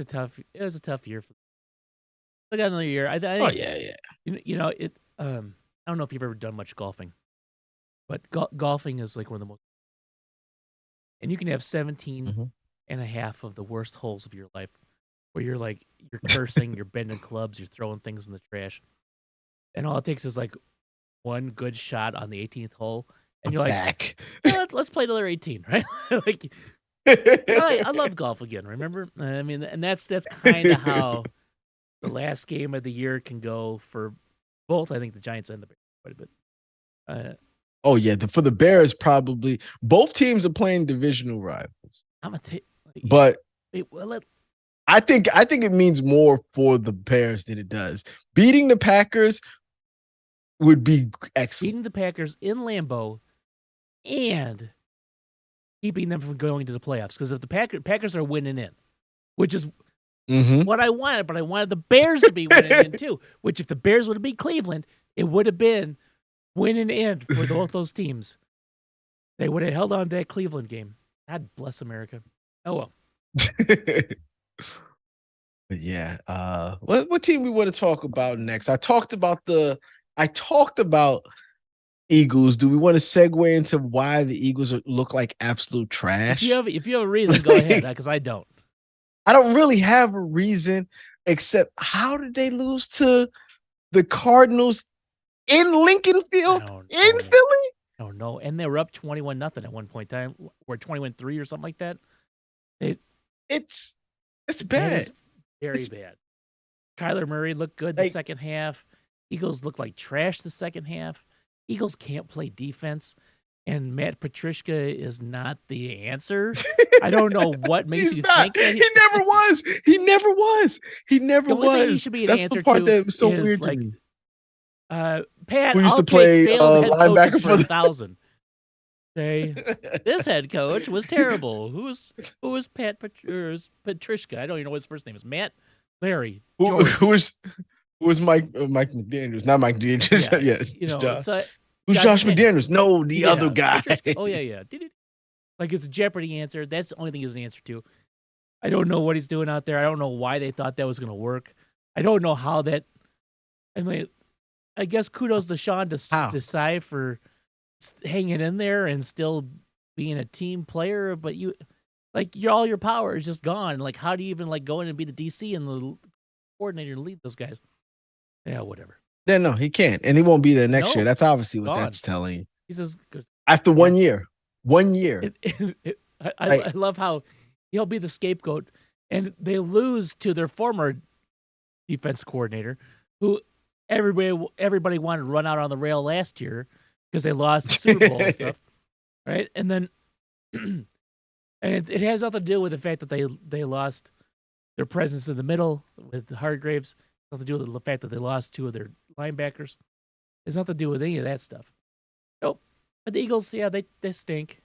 B: was a tough year. I got another year. I think,
A: oh yeah.
B: You know it. I don't know if you've ever done much golfing, but golfing is like one of the most. And you can have 17 and a half of the worst holes of your life, where you're cursing, you're bending clubs, you're throwing things in the trash, and all it takes is like one good shot on the 18th hole, and you're like, let's play another 18, right? Like, I love golf again. Remember? I mean, and that's kind of how the last game of the year can go for both. I think the Giants and the Bears quite a bit.
A: Oh yeah, for the Bears, probably both teams are playing divisional rivals. But I think it means more for the Bears than it does. Beating the Packers would be excellent.
B: Beating the Packers in Lambeau and keeping them from going to the playoffs, because if the Packers are winning in, which is what I wanted, but I wanted the Bears to be winning in too. Which if the Bears would have beat Cleveland, it would have been winning in for both those teams. They would have held on to that Cleveland game. God bless America. Oh well.
A: But yeah, what team we want to talk about next? I talked about Eagles. Do we want to segue into why the Eagles look like absolute trash?
B: If you have a reason, go ahead, because I don't.
A: I don't really have a reason, except how did they lose to the Cardinals in Lincoln Field in Philly?
B: I don't know. And they were up 21-0 at one point in time, or 21-3 or something like that.
A: It's bad.
B: It's very bad. Kyler Murray looked good the second half. Eagles looked like trash the second half. Eagles can't play defense, and Matt Patricia is not the answer. I don't know what makes you think that
A: he never was. He never was. He never was.
B: He should be an
A: That's
B: answer
A: the part
B: to
A: that was so weird
B: like,
A: to me.
B: Pat,
A: who used
B: I'll
A: to play
B: take failed head
A: linebacker
B: for 1,000. Say, this head coach was terrible. Who was Patricia? I don't even know what his first name is. Matt, Larry,
A: who was Mike McDaniels? Not Mike McDaniels. Yeah, who's Josh McDaniels? No, the other guy.
B: Oh yeah. Like it's a Jeopardy answer. That's the only thing he's an answer to. I don't know what he's doing out there. I don't know why they thought that was going to work. I don't know how that. I mean, I guess kudos to Sean to Cy for hanging in there and still being a team player. But all your power is just gone. Like, how do you even go in and be the DC and the coordinator and lead those guys? Yeah, whatever.
A: Yeah, no, he can't, and he won't be there next year. That's obviously what that's telling you.
B: He says
A: after 1 year. 1 year.
B: I love how he'll be the scapegoat, and they lose to their former defense coordinator, who everybody wanted to run out on the rail last year because they lost the Super Bowl and stuff, right? And then, and it has nothing to do with the fact that they lost their presence in the middle with Hargraves. Nothing to do with the fact that they lost two of their linebackers. It's nothing to do with any of that stuff. Nope. But the Eagles, yeah, they stink.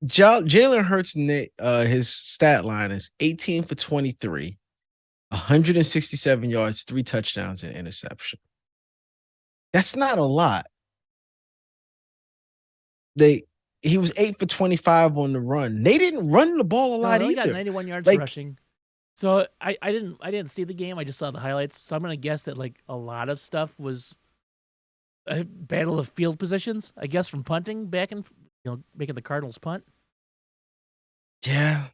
A: Jalen Hurts, his stat line is 18 for 23, 167 yards, 3 touchdowns, and interception. That's not a lot. He was 8 for 25 on the run. They didn't run the ball a
B: No,
A: lot
B: they only got
A: either.
B: 91 yards
A: Like,
B: rushing. So I didn't see the game. I just saw the highlights. So I'm gonna guess that like a lot of stuff was a battle of field positions. I guess from punting back and making the Cardinals punt.
A: yeah,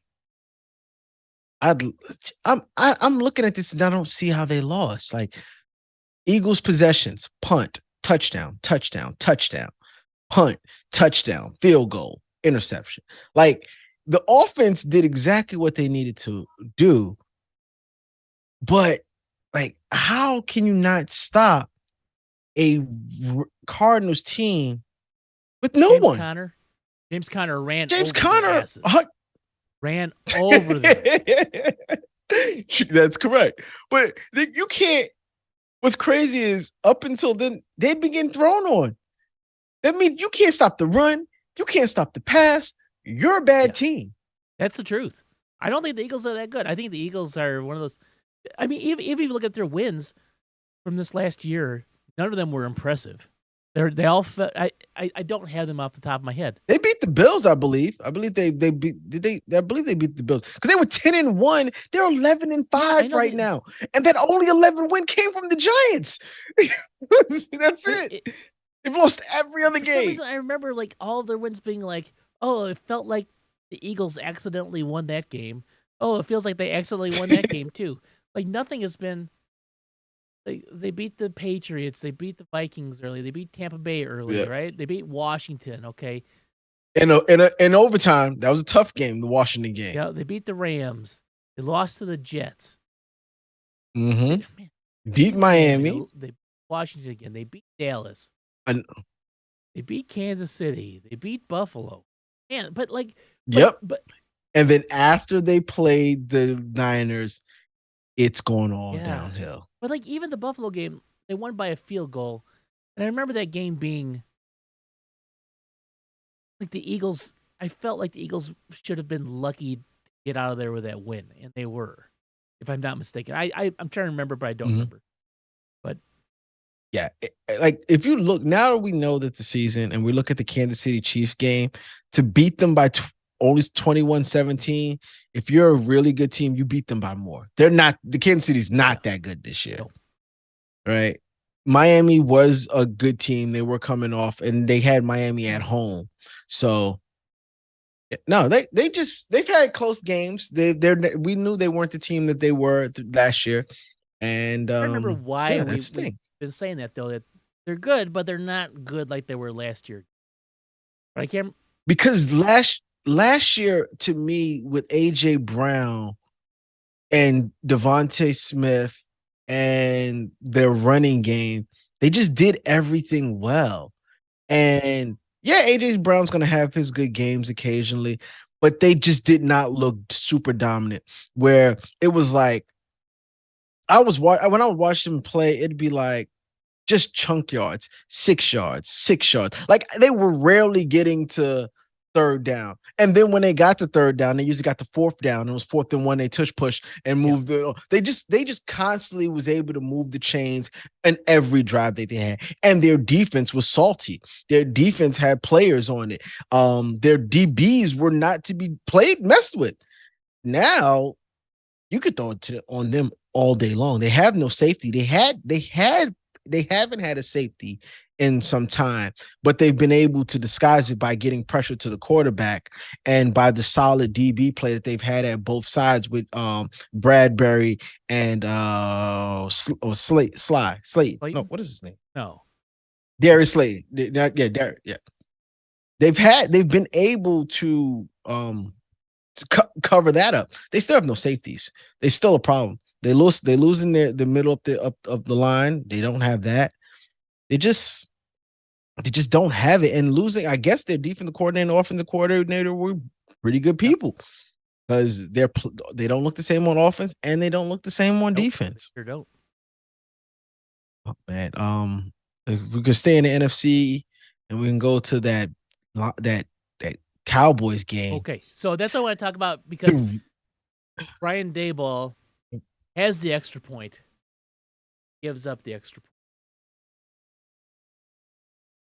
A: I'm looking at this and I don't see how they lost. Like Eagles possessions, punt, touchdown, touchdown, touchdown, punt, touchdown, field goal, interception. Like the offense did exactly what they needed to do, but like how can you not stop a Cardinals team with no
B: James
A: one?
B: Conner. James Conner ran
A: James
B: over their
A: Conner,
B: asses. Ran over them.
A: That's correct. But you can't. What's crazy is up until then, they'd been getting thrown on. That means you can't stop the run. You can't stop the pass. You're a bad team.
B: That's the truth. I don't think the Eagles are that good. I think the Eagles are one of those. I mean, even if you look at their wins from this last year, none of them were impressive. They all felt. I don't have them off the top of my head.
A: They beat the Bills, I believe. I believe they beat. I believe they beat the Bills because they were 10-1. They're 11-5 right now, and that only 11 win came from the Giants. That's it. They've lost every other game. For some reason,
B: I remember like all of their wins being like, oh, it felt like the Eagles accidentally won that game. Oh, it feels like they accidentally won that game too. Like nothing has been. They beat the Patriots. They beat the Vikings early. They beat Tampa Bay early, right? They beat Washington. Okay.
A: In overtime, that was a tough game, the Washington game.
B: Yeah, they beat the Rams. They lost to the Jets.
A: Mm-hmm. Beat Miami.
B: They beat Washington again. They beat Dallas. They beat Kansas City. They beat Buffalo. Man, but like, but
A: and then after they played the Niners, it's going all downhill.
B: But like even the Buffalo game, they won by a field goal. And I remember that game being like the Eagles. I felt like the Eagles should have been lucky to get out of there with that win, and they were, if I'm not mistaken. I'm trying to remember, but I don't remember. But
A: yeah, like if you look now that we know that the season, and we look at the Kansas City Chiefs game, to beat them by only 21-17. If you're a really good team, you beat them by more. They're not. The Kansas City's not that good this year, right? Miami was a good team. They were coming off, and they had Miami at home. So no, they've had close games. We knew they weren't the team that they were last year. And
B: I remember why we've
A: been
B: saying that though, that they're good, but they're not good like they were last year. But I can't,
A: because last year to me with AJ Brown and Devontae Smith and their running game, they just did everything well. And yeah, AJ Brown's going to have his good games occasionally, but they just did not look super dominant. Where it was like, when I would watch them play, it'd be like just chunk yards, 6 yards, 6 yards. Like they were rarely getting to third down. And then when they got the third down, they usually got the fourth down. It was 4th and 1. They push and moved it. They just constantly was able to move the chains in every drive that they had. And their defense was salty. Their defense had players on it. Their DBs were not to be messed with. Now you could throw it on them all day long. They have no safety. They haven't had a safety in some time, but they've been able to disguise it by getting pressure to the quarterback and by the solid DB play that they've had at both sides with Bradbury and Slate. No, what is his name?
B: No.
A: Darius Slade. Derek. Yeah. They've been able to cover that up. They still have no safeties. They're still a problem. They lose in the middle of the line. They don't have that. They just don't have it. And losing, I guess their defensive coordinator and offensive coordinator were pretty good people because they don't look the same on offense and they don't look the same on defense.
B: Sure don't.
A: Oh, man, if we could stay in the NFC and we can go to that Cowboys game.
B: Okay, so that's what I want to talk about because
A: The-
B: Brian Daboll has the extra point, gives up the extra point.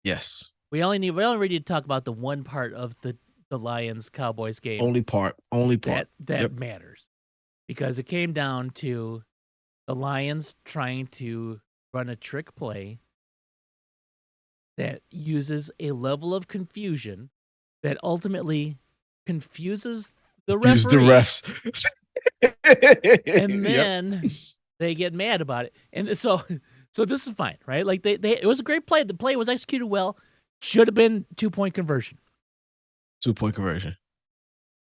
A: yes,
B: We only need to talk about the one part of the Lions Cowboys game
A: only part.
B: that
A: Yep.
B: matters, because it came down to the Lions trying to run a trick play that uses a level of confusion that ultimately confuses the
A: Use the
B: referee,
A: refs.
B: and
A: Yep.
B: then they get mad about it. And so this is fine, right? Like they it was a great play. The play was executed well. Should have been 2-point conversion.
A: 2-point conversion.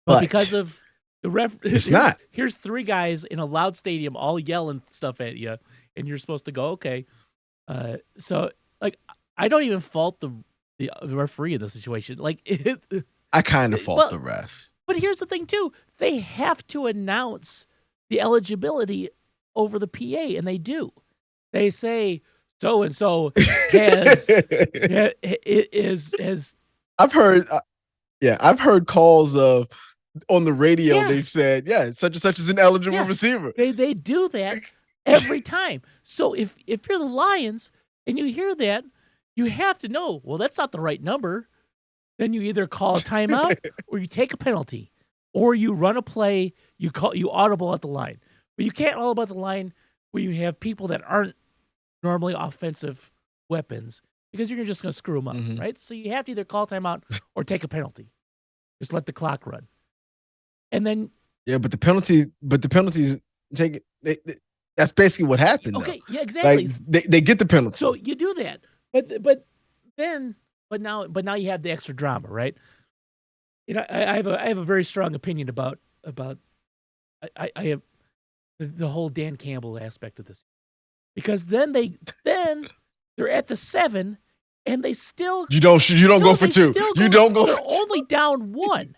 B: But because of the ref,
A: it's not.
B: Here's three guys in a loud stadium all yelling stuff at you, and you're supposed to go, okay. So like I don't even fault the referee in this situation. Like
A: I kind of fault the ref.
B: But here's the thing too: they have to announce the eligibility over the PA, and they do. They say so and so has.
A: I've heard. I've heard calls of on the radio.
B: Yeah.
A: They've said, such and such is an eligible receiver.
B: They do that every time. So if you're the Lions and you hear that, you have to know, well, that's not the right number. Then you either call a timeout or you take a penalty, or you run a play, you audible at the line. But you can't audible at the line where you have people that aren't normally offensive weapons, because you're just going to screw them up, right? So you have to either call timeout or take a penalty. Just let the clock run. And then
A: but the penalties take it. That's basically what happened.
B: Okay,
A: though.
B: yeah, exactly.
A: Like, they get the penalty.
B: So you do that, but now you have the extra drama, right? You know, I have a very strong opinion about I have the whole Dan Campbell aspect of this, because then they're at the 7 and they still
A: you don't go for 2. You don't go.
B: They're only down 1.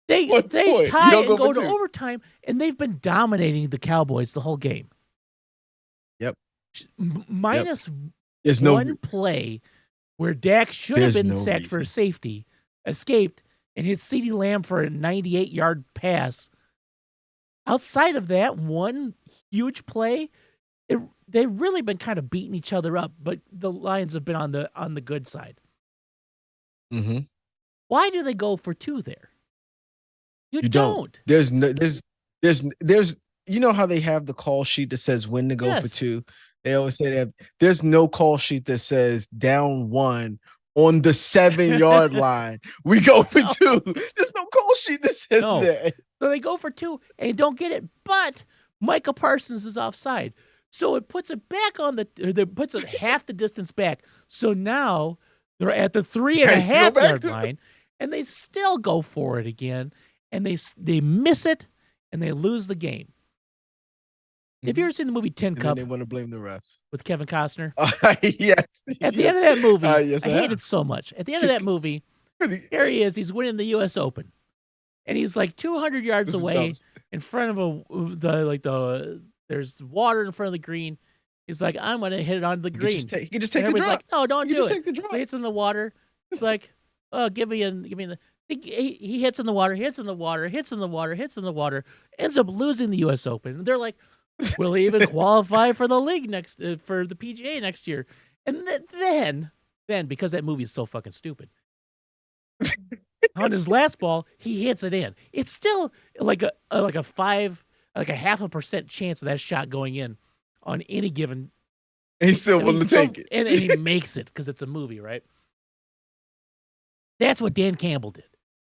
B: They
A: One point.
B: tie and
A: go
B: go
A: for
B: to
A: 2.
B: overtime, and they've been dominating the Cowboys the whole game.
A: Yep.
B: Minus
A: There's
B: one play where Dak should have been sacked for a safety, escaped, and hit CeeDee Lamb for a 98-yard pass. Outside of that one huge play, they've really been kind of beating each other up, but the Lions have been on the good side.
A: Mm-hmm.
B: Why do they go for 2 there? You
A: don't. There's you know how they have the call sheet that says when to go for 2? They always say that there's no call sheet that says down 1 on the 7-yard line. We go for 2. There's no call sheet that says that.
B: So they go for 2 and don't get it. But Micah Parsons is offside. So it puts it back puts it half the distance back. So now they're at the 3.5-yard line, and they still go for it again. And they miss it, and they lose the game. Have you ever seen the movie Tin Cup?
A: They want to blame the refs
B: with Kevin Costner.
A: Yes.
B: At the end of that movie,
A: yes,
B: I hate it so much. At the end of that movie, here he is. He's winning the U.S. Open, and he's like 200 yards away in front of there's water in front of the green. He's like, I'm gonna hit it onto the green.
A: He can just take the drop.
B: Like, no, don't do it.
A: Take the drop.
B: So he hits in the water. It's like, oh, give me the. He hits in the water, hits in the water, hits in the water, hits in the water, ends up losing the U.S. Open. And they're like, will he even qualify for the league for the PGA next year? And then because that movie is so fucking stupid, on his last ball, he hits it in. It's still like a 0.5% chance of that shot going in on any given.
A: And he's still willing to take it.
B: And he makes it because it's a movie, right? That's what Dan Campbell did.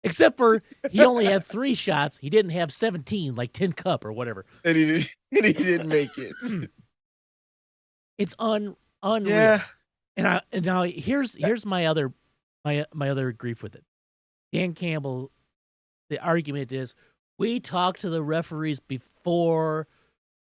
B: Except for he only had 3 shots. He didn't have 17, like Tin Cup or whatever.
A: And he didn't make it.
B: It's unreal.
A: Yeah.
B: And now here's my other grief with it. Dan Campbell, the argument is, we talked to the referees before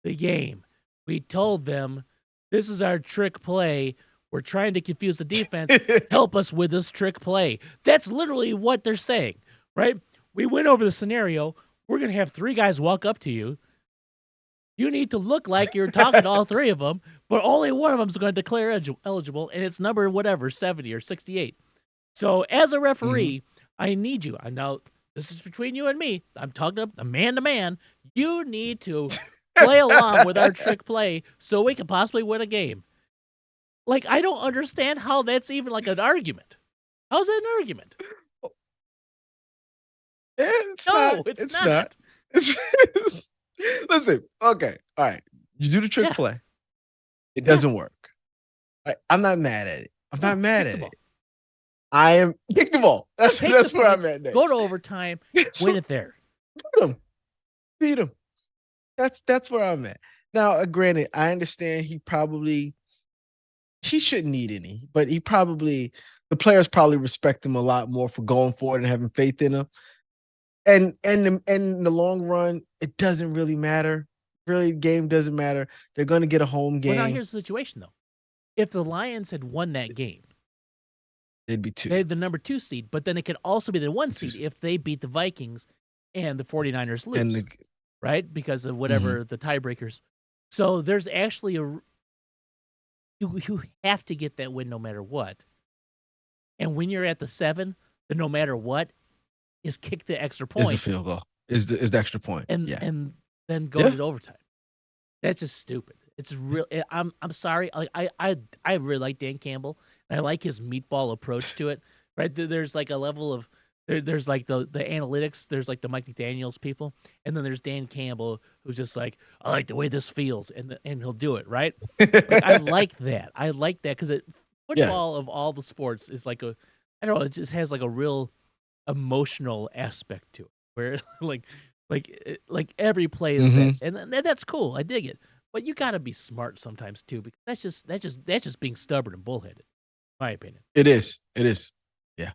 B: the game. We told them, this is our trick play. We're trying to confuse the defense. Help us with this trick play. That's literally what they're saying, right? We went over the scenario. We're going to have 3 guys walk up to you. You need to look like you're talking to all 3 of them, but only one of them is going to declare eligible, and it's number whatever, 70 or 68. So as a referee, I need you. I know this is between you and me. I'm talking to man to man. You need to play along with our trick play so we can possibly win a game. Like, I don't understand how that's even like an argument. How's that an argument?
A: It's
B: No,
A: not.
B: it's not.
A: Listen, okay, all right. You do the trick
B: Yeah.
A: play. It doesn't work. I'm not mad at it. I'm not mad at it. I am kick the ball. That's where I'm at next.
B: Go to overtime, win it there.
A: Beat him. That's where I'm at. Now, granted, I understand he shouldn't need any, but the players probably respect him a lot more for going forward and having faith in him. And in the long run, it doesn't really matter. Really, the game doesn't matter. They're going to get a home game.
B: Well, now here's the situation, though. If the Lions had won that game,
A: they'd be 2.
B: They're the number 2 seed, but then it could also be the 1 seed if they beat the Vikings and the 49ers lose, right? Because of whatever the tiebreakers. So there's actually you have to get that win no matter what. And when you're at the 7, the no matter what is kick the extra point.
A: Is the field goal. Is the extra point.
B: And then go to overtime. That's just stupid. It's real. I'm sorry. Like I really like Dan Campbell, and I like his meatball approach to it. Right? There's like a level of there's like the analytics. There's like the Mike McDaniel's people, and then there's Dan Campbell who's just like, I like the way this feels, and he'll do it. Right? Like, I like that. I like that because football of all the sports is like I don't know. It just has like a real emotional aspect to it, where like every play is that, and that's cool. I dig it. But you got to be smart sometimes too, because that's just being stubborn and bullheaded, in my opinion.
A: It is. Yeah,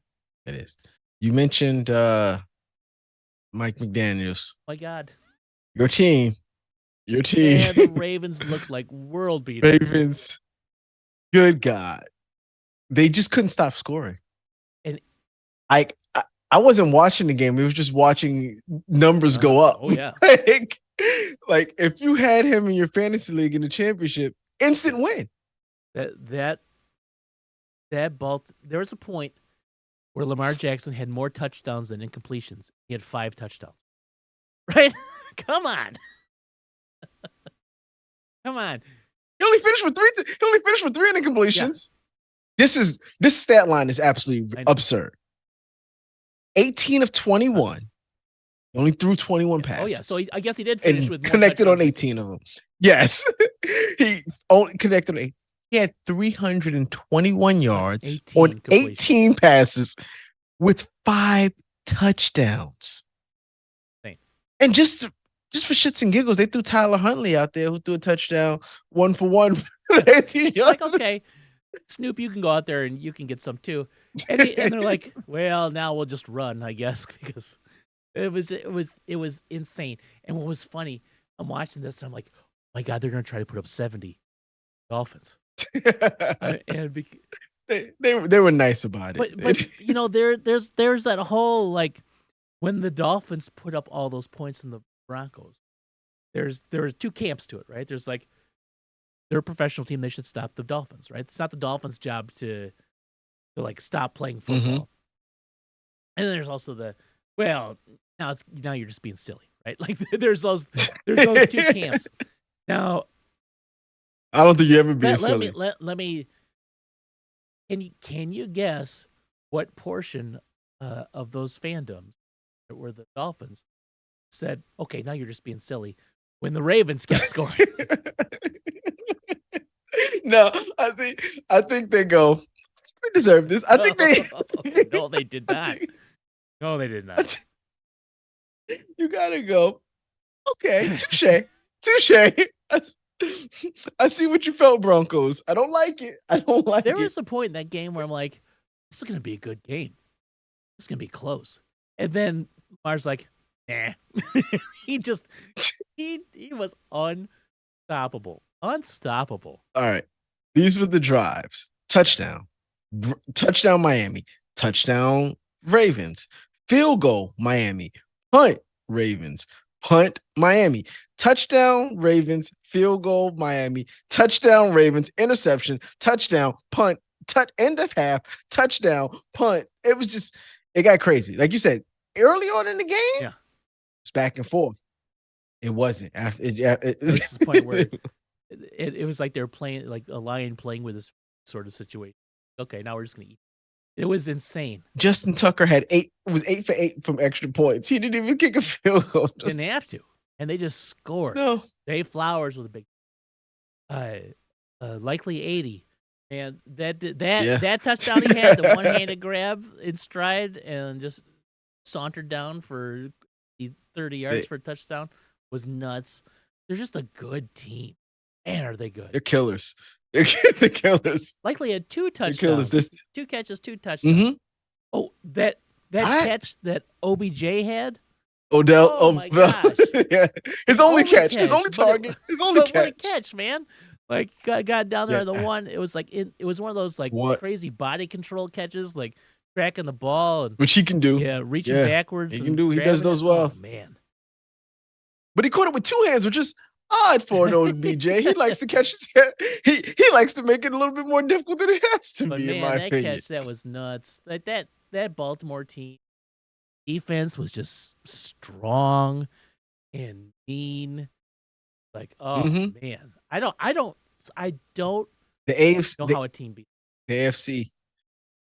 A: it is. You mentioned Mike McDaniels.
B: My God,
A: your team.
B: Yeah, the Ravens looked like world beaters.
A: Ravens. Good God, they just couldn't stop scoring.
B: And
A: I wasn't watching the game. It was just watching numbers go up.
B: Oh yeah.
A: Like if you had him in your fantasy league in the championship, instant win.
B: That ball. There was a point where Lamar Jackson had more touchdowns than incompletions. He had 5 touchdowns. Right? Come on. Come on.
A: He only finished with 3. He only finished with 3 incompletions. Yeah. This stat line is absolutely absurd. 18 of 21. He only threw 21 passes.
B: Oh yeah, so I guess he did finish with more
A: connected on 18 of them. Yes, he only connected on 8. He had 321 yards on 18 passes with 5 touchdowns.
B: Same.
A: And just for shits and giggles, they threw Tyler Huntley out there who threw a touchdown 1 for 1.
B: Like, okay, Snoop, you can go out there and you can get some too. And they're like, well, now we'll just run, I guess, because it was insane. And what was funny, I'm watching this and I'm like, oh my God, they're gonna try to put up 70 Dolphins.
A: They were nice about it.
B: But you know, there's that whole, like, when the Dolphins put up all those points in the Broncos, there are 2 camps to it, right? There's like, they're a professional team, they should stop the Dolphins, right? It's not the Dolphins' job to like stop playing football. And then there's also now you're just being silly, right? Like there's those 2 camps. Now,
A: I don't think you ever be silly.
B: Let me. Can you guess what portion of those fandoms that were the Dolphins said, "Okay, now you're just being silly," when the Ravens kept scoring?
A: No, I think they go, we deserve this. I think they.
B: No, they did not. No, they did not.
A: You gotta go. Okay, touche. I see what you felt, Broncos. I don't like it.
B: There was a point in that game where I'm like, this is gonna be a good game. This is gonna be close. And then Lamar's like, nah. he was unstoppable. Unstoppable.
A: All right. These were the drives. Touchdown Miami. Touchdown Ravens. Field goal Miami. Punt Ravens. punt, Miami. Touchdown, Ravens, field goal, Miami. Touchdown, Ravens, interception, touchdown, punt, end of half, touchdown, punt. It got crazy. Like you said, early on in the game,
B: Yeah.
A: it's back and forth. It wasn't. After
B: It was to the point where it was like they were playing, like a lion playing with this sort of situation. Okay, now we're just going to eat. It was insane.
A: Justin Tucker was 8 for 8 from extra points. He didn't even kick a field goal.
B: Didn't have to. And they just scored.
A: No.
B: Dave Flowers with a big likely 80. And that touchdown he had, the one-handed grab in stride and just sauntered down for 30 yards for a touchdown was nuts. They're just a good team. Man, are they good.
A: They're killers. They're killers.
B: Likely had 2 touchdowns. 2 catches, 2 touchdowns.
A: Mm-hmm.
B: Oh, that catch that OBJ had?
A: Odell.
B: Oh my gosh.
A: Yeah. His only catch. His only target. His only catch.
B: What a catch, man. Like, got down there on the one. It was like it was one of those like crazy body control catches, like tracking the ball and
A: which he can do.
B: Yeah, reaching backwards.
A: He can do. He does those well.
B: Oh, man.
A: But he caught it with 2 hands, which is odd for an OBJ. He likes to catch. He likes to make it a little bit more difficult than it has to be. In my opinion,
B: catch that was nuts. Like that Baltimore team defense was just strong and mean. Like, oh man, I don't.
A: The AFC
B: know how a team beat
A: the AFC,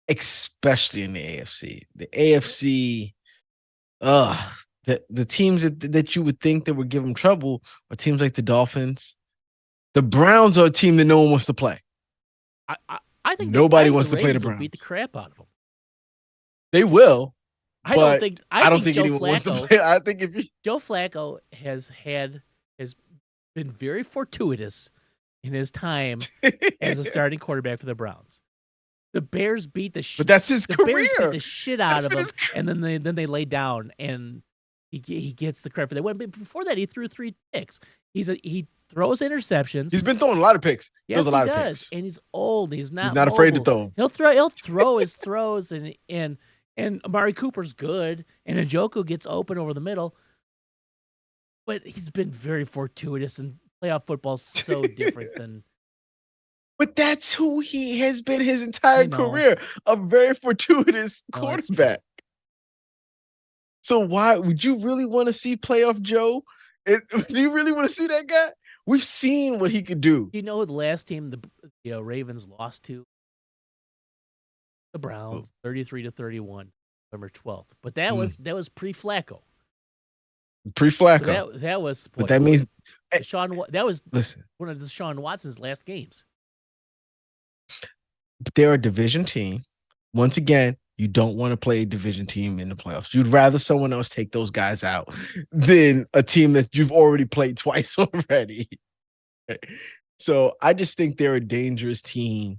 A: especially in the AFC. The AFC, the teams that you would think that would give them trouble are teams like the Dolphins. The Browns are a team that no one wants to play.
B: I think
A: nobody wants to play the Browns.
B: Beat the crap out of them.
A: They will.
B: I don't think
A: anyone wants to play. I think
B: Joe Flacco has been very fortuitous in his time as a starting quarterback for the Browns. The Bears beat the shit.
A: But that's his career.
B: Bears beat the shit out of him, and then they lay down, and he gets the credit for that. But before that, he threw 3 picks. He throws interceptions.
A: He's been throwing a lot of picks.
B: Yes,
A: he does.
B: Of picks. And he's old. He's not
A: afraid to throw them.
B: He'll throw his throws, and Amari Cooper's good, and Njoku gets open over the middle. But he's been very fortuitous, and playoff football's so different than.
A: But that's who he has been his entire career, a very fortuitous quarterback. So why would you really want to see playoff Joe? Do you really want to see that guy? We've seen what he could do.
B: You know, the last team the Ravens lost to the Browns, 33-31, November 12th. But that was pre-Flacco.
A: Pre-Flacco.
B: So that was.
A: But that means
B: that was one of Deshaun Watson's last games.
A: But they're a division team. Once again, you don't want to play a division team in the playoffs. You'd rather someone else take those guys out than a team that you've already played twice already. So I just think they're a dangerous team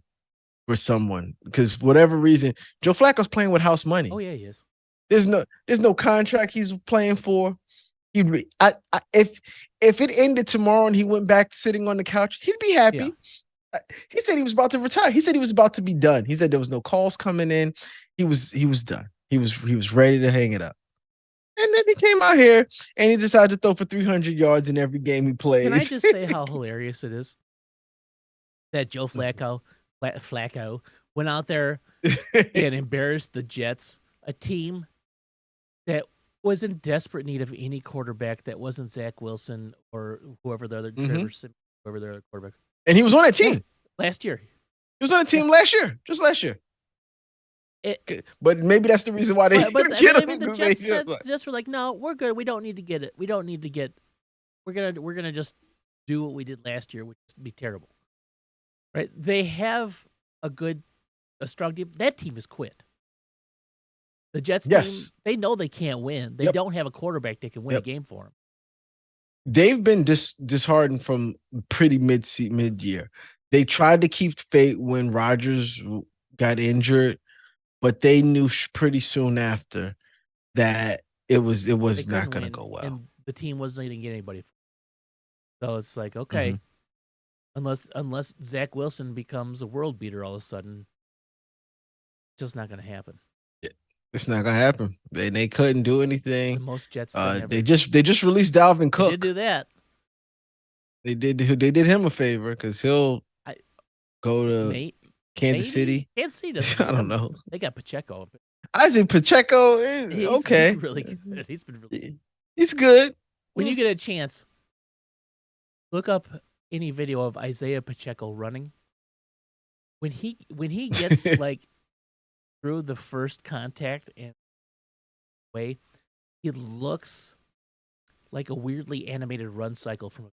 A: for someone because for whatever reason, Joe Flacco's playing with house money.
B: Oh yeah, he is.
A: There's no contract he's playing for. If it ended tomorrow and he went back sitting on the couch, he'd be happy.
B: Yeah.
A: He said he was about to retire. He said he was about to be done. He said there was no calls coming in. He was done. He was ready to hang it up. And then he came out here and he decided to throw for 300 yards in every game he plays.
B: Can I just say how hilarious it is that Joe Flacco went out there and embarrassed the Jets, a team that was in desperate need of any quarterback that wasn't Zach Wilson or whoever the other Trevor Simmons, whoever their other quarterback.
A: And he was on that team
B: last year.
A: He was on a team last year, just last year. But maybe that's the reason why they didn't get him.
B: The Jets were like, no, we're good. We don't need to get it. We don't need to get. We're gonna just do what we did last year, which would be terrible. Right? They have a strong team. That team is quit. The Jets team, they know they can't win. They don't have a quarterback that can win a game for them.
A: They've been disheartened from pretty mid-year. They tried to keep faith when Rodgers got injured, but they knew pretty soon after that it was not going to go well.
B: And the team wasn't going to get anybody. So it's like, okay, unless Zach Wilson becomes a world beater all of a sudden, it's just not going to happen.
A: It's not gonna happen. They couldn't do
B: It's the
A: anything.
B: most Jets thing ever.
A: They just released Dalvin
B: They did
A: Cook.
B: do that.
A: They did him a favor because he'll
B: I
A: go to Kansas
B: maybe
A: City.
B: Kansas City doesn't
A: I
B: need
A: don't
B: him.
A: know.
B: They got Pacheco.
A: Isaac Pacheco is
B: He's
A: okay.
B: been really good. He's been really.
A: He's good.
B: When you get a chance, look up any video of Isaiah Pacheco running. When he gets like through the first contact and way, he looks like a weirdly animated run cycle from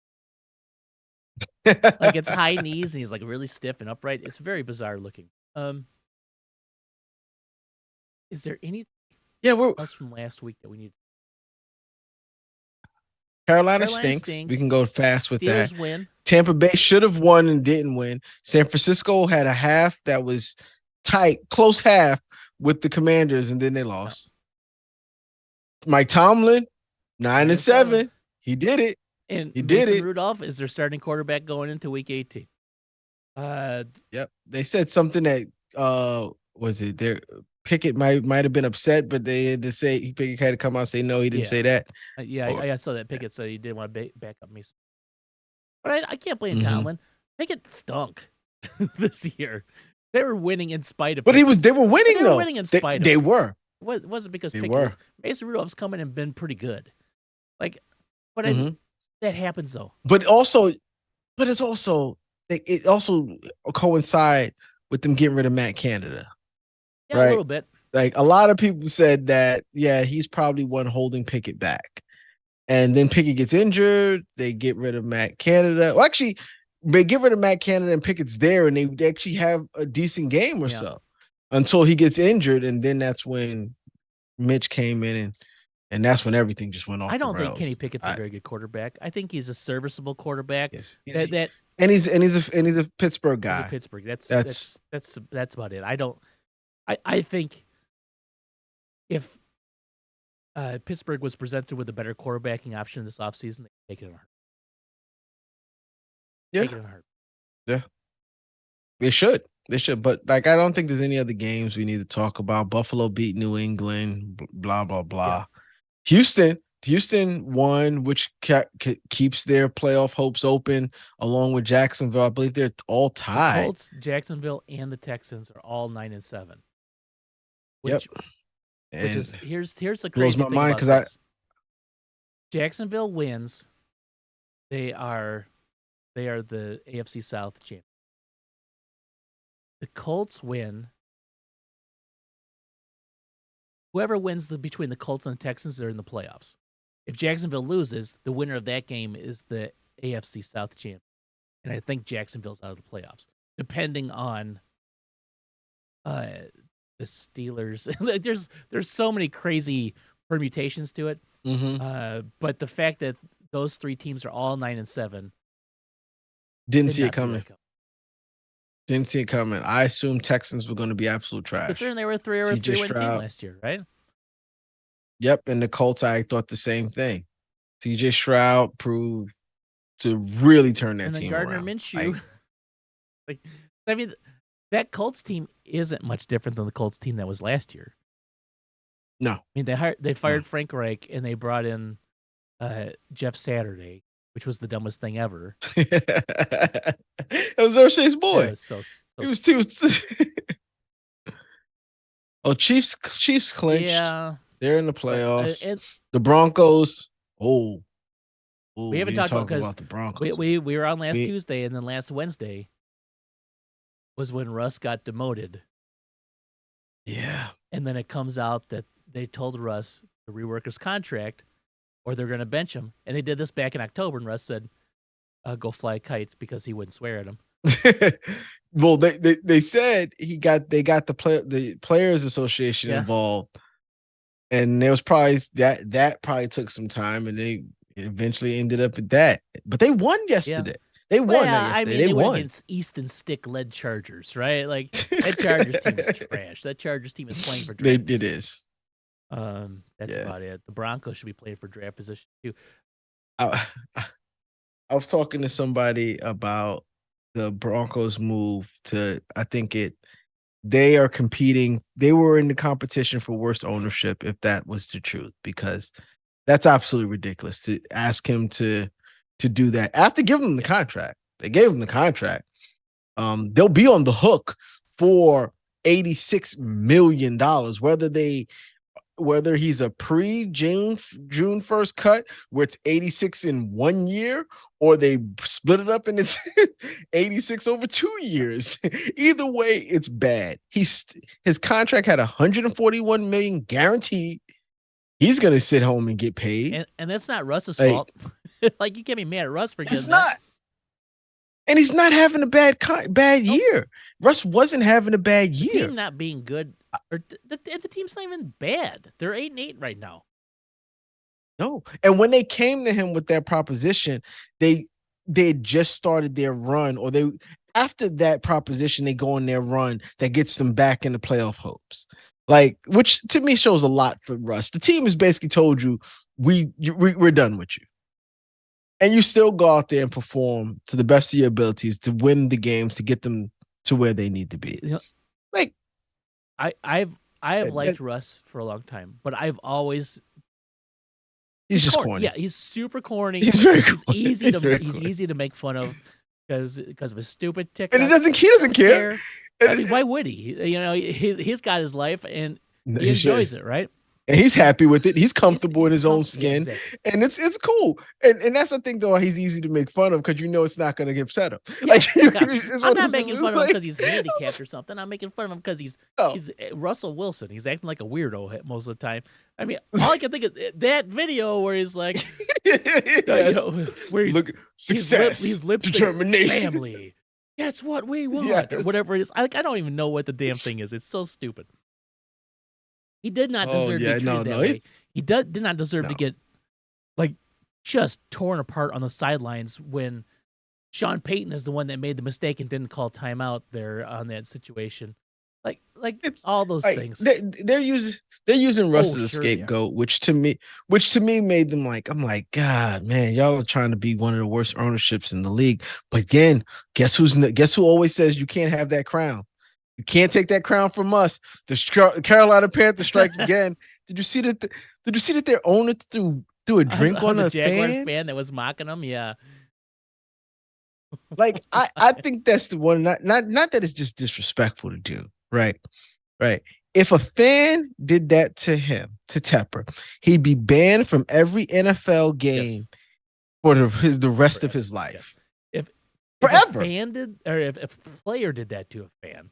B: like it's high knees and he's like really stiff and upright. It's very bizarre looking. Is there anything else from last week that we need?
A: Carolina stinks. We can go fast with
B: Steelers
A: that.
B: win.
A: Tampa Bay should have won and didn't win. San Francisco had a half that was tight, close half with the Commanders, and then they lost. No. Mike Tomlin, 9-7. He did it.
B: And
A: he
B: Mason
A: did it.
B: Rudolph is their starting quarterback going into week 18.
A: Yep. They said something that was it there? Pickett might have been upset, but they had to say Pickett had to come out and say no, he didn't say that.
B: I saw that Pickett said he didn't want to back up Mason. But I can't blame Tomlin. Pickett stunk this year. They were winning in spite of.
A: But
B: Pickett.
A: they were winning though.
B: They were winning in spite of.
A: They were.
B: It wasn't because Pickett was. Mason Rudolph's come in and been pretty good. Like, but that happens though.
A: But it also coincide with them getting rid of Matt Canada.
B: Yeah, right? A little bit.
A: Like a lot of people said that, yeah, he's probably one holding Pickett back. And then Pickett gets injured. They get rid of Matt Canada. Well, actually, they get rid of Matt Canada and Pickett's there, and they actually have a decent game or so until he gets injured. And then that's when Mitch came in, and that's when everything just went off.
B: I don't think Kenny Pickett's a very good quarterback. I think he's a serviceable quarterback.
A: Yes. He's a Pittsburgh guy.
B: He's a Pittsburgh. That's about it. I think if Pittsburgh was presented with a better quarterbacking option this offseason, they'd take it in a heartbeat.
A: Yeah.
B: Take it in a heartbeat.
A: Yeah. They should. But like, I don't think there's any other games we need to talk about. Buffalo beat New England, blah, blah, blah. Yeah. Houston won, which keeps their playoff hopes open, along with Jacksonville. I believe they're all tied.
B: The Colts, Jacksonville, and the Texans are all 9-7. Which is here's the crazy thing mind because Jacksonville wins. They are the AFC South champion. The Colts win. Whoever wins between the Colts and the Texans, they're in the playoffs. If Jacksonville loses, the winner of that game is the AFC South champion. And I think Jacksonville's out of the playoffs, depending on the Steelers. There's so many crazy permutations to it. But the fact that those three teams are all 9-7,
A: didn't see it coming. Didn't see it coming. I assumed Texans were going to be absolute trash.
B: Considering they were a 3-win team last year, right?
A: Yep, and the Colts, I thought the same thing. CJ Stroud proved to really turn that team around.
B: And then Gardner Minshew. I mean, that Colts team isn't much different than the Colts team that was last year.
A: No.
B: I mean, they fired Frank Reich, and they brought in Jeff Saturday, which was the dumbest thing ever.
A: It was Ursay's boy.
B: Yeah, so
A: he was Oh, Chiefs clinched.
B: Yeah.
A: They're in the playoffs. The Broncos. We
B: haven't talked about
A: the Broncos.
B: We were on last Tuesday, and then last Wednesday was when Russ got demoted.
A: Yeah.
B: And then it comes out that they told Russ to rework his contract or they're going to bench him. And they did this back in October, and Russ said, go fly kites because he wouldn't swear at him.
A: Well, they said they got the Players Association involved. And there was probably that probably took some time, and they eventually ended up at that. But they won yesterday. Yeah. They won yesterday.
B: I mean, they won against Easton Stick-led Chargers, right? Like, that Chargers team is trash. That Chargers team is playing for draft position.
A: It is.
B: That's about it. The Broncos should be playing for draft position, too.
A: I was talking to somebody about the Broncos move to, I think it they are competing. They were in the competition for worst ownership, if that was the truth, because that's absolutely ridiculous to ask him to do that after giving him the contract. They gave him the contract. They'll be on the hook for $86 million, whether he's a pre-June 1st cut where it's 86 in 1 year, or they split it up and it's 86 over 2 years. Either way, it's bad. His contract had 141 million guaranteed. He's gonna sit home and get paid.
B: And that's not Russ's fault. Like, you can't be mad at Russ for getting that.
A: And he's not having a bad year. Russ wasn't having a bad year.
B: The team not being good, or the team's not even bad. They're 8-8 right now.
A: No, and when they came to him with that proposition, they had just started their run, or after that proposition, they go on their run that gets them back in the playoff hopes. Like, which to me shows a lot for Russ. The team has basically told you we're done with you. And you still go out there and perform to the best of your abilities to win the games, to get them to where they need to be. Like,
B: I have liked Russ for a long time, but I've always
A: he's just corny.
B: Yeah, he's super corny.
A: He's very corny.
B: He's easy to make fun of because of his stupid TikTok.
A: And he doesn't care.
B: I mean, why would he? You know, he's got his life and he enjoys it, right?
A: And he's happy with it. He's comfortable in his own skin.
B: Yeah, exactly.
A: And it's cool. And that's the thing, though, he's easy to make fun of because it's not going to upset him.
B: Yeah, like, I'm not making fun of him because he's handicapped or something. I'm making fun of him because he's Russell Wilson. He's acting like a weirdo most of the time. I mean, all I can think of that video where he's like, where he's
A: success,
B: he's determination, family. That's what we want, or whatever it is. I don't even know what the damn thing is. It's so stupid. He did not deserve to be treated that way. He did not deserve to get just torn apart on the sidelines when Sean Payton is the one that made the mistake and didn't call timeout there on that situation. Like it's, all those things.
A: They're using Russ as a scapegoat, which to me made them I'm like, God, man, y'all are trying to be one of the worst ownerships in the league. But again, guess who always says you can't have that crown? You can't take that crown from us. The Carolina Panthers strike again. Did you see that? Did you see that their owner threw a drink on a
B: Jaguars fan that was mocking them? Yeah.
A: I think that's the one. Not that it's just disrespectful to do. Right. If a fan did that to him, to Tepper, he'd be banned from every NFL game for the rest of his life.
B: If
A: forever.
B: If a fan did, or if a player did that to a fan,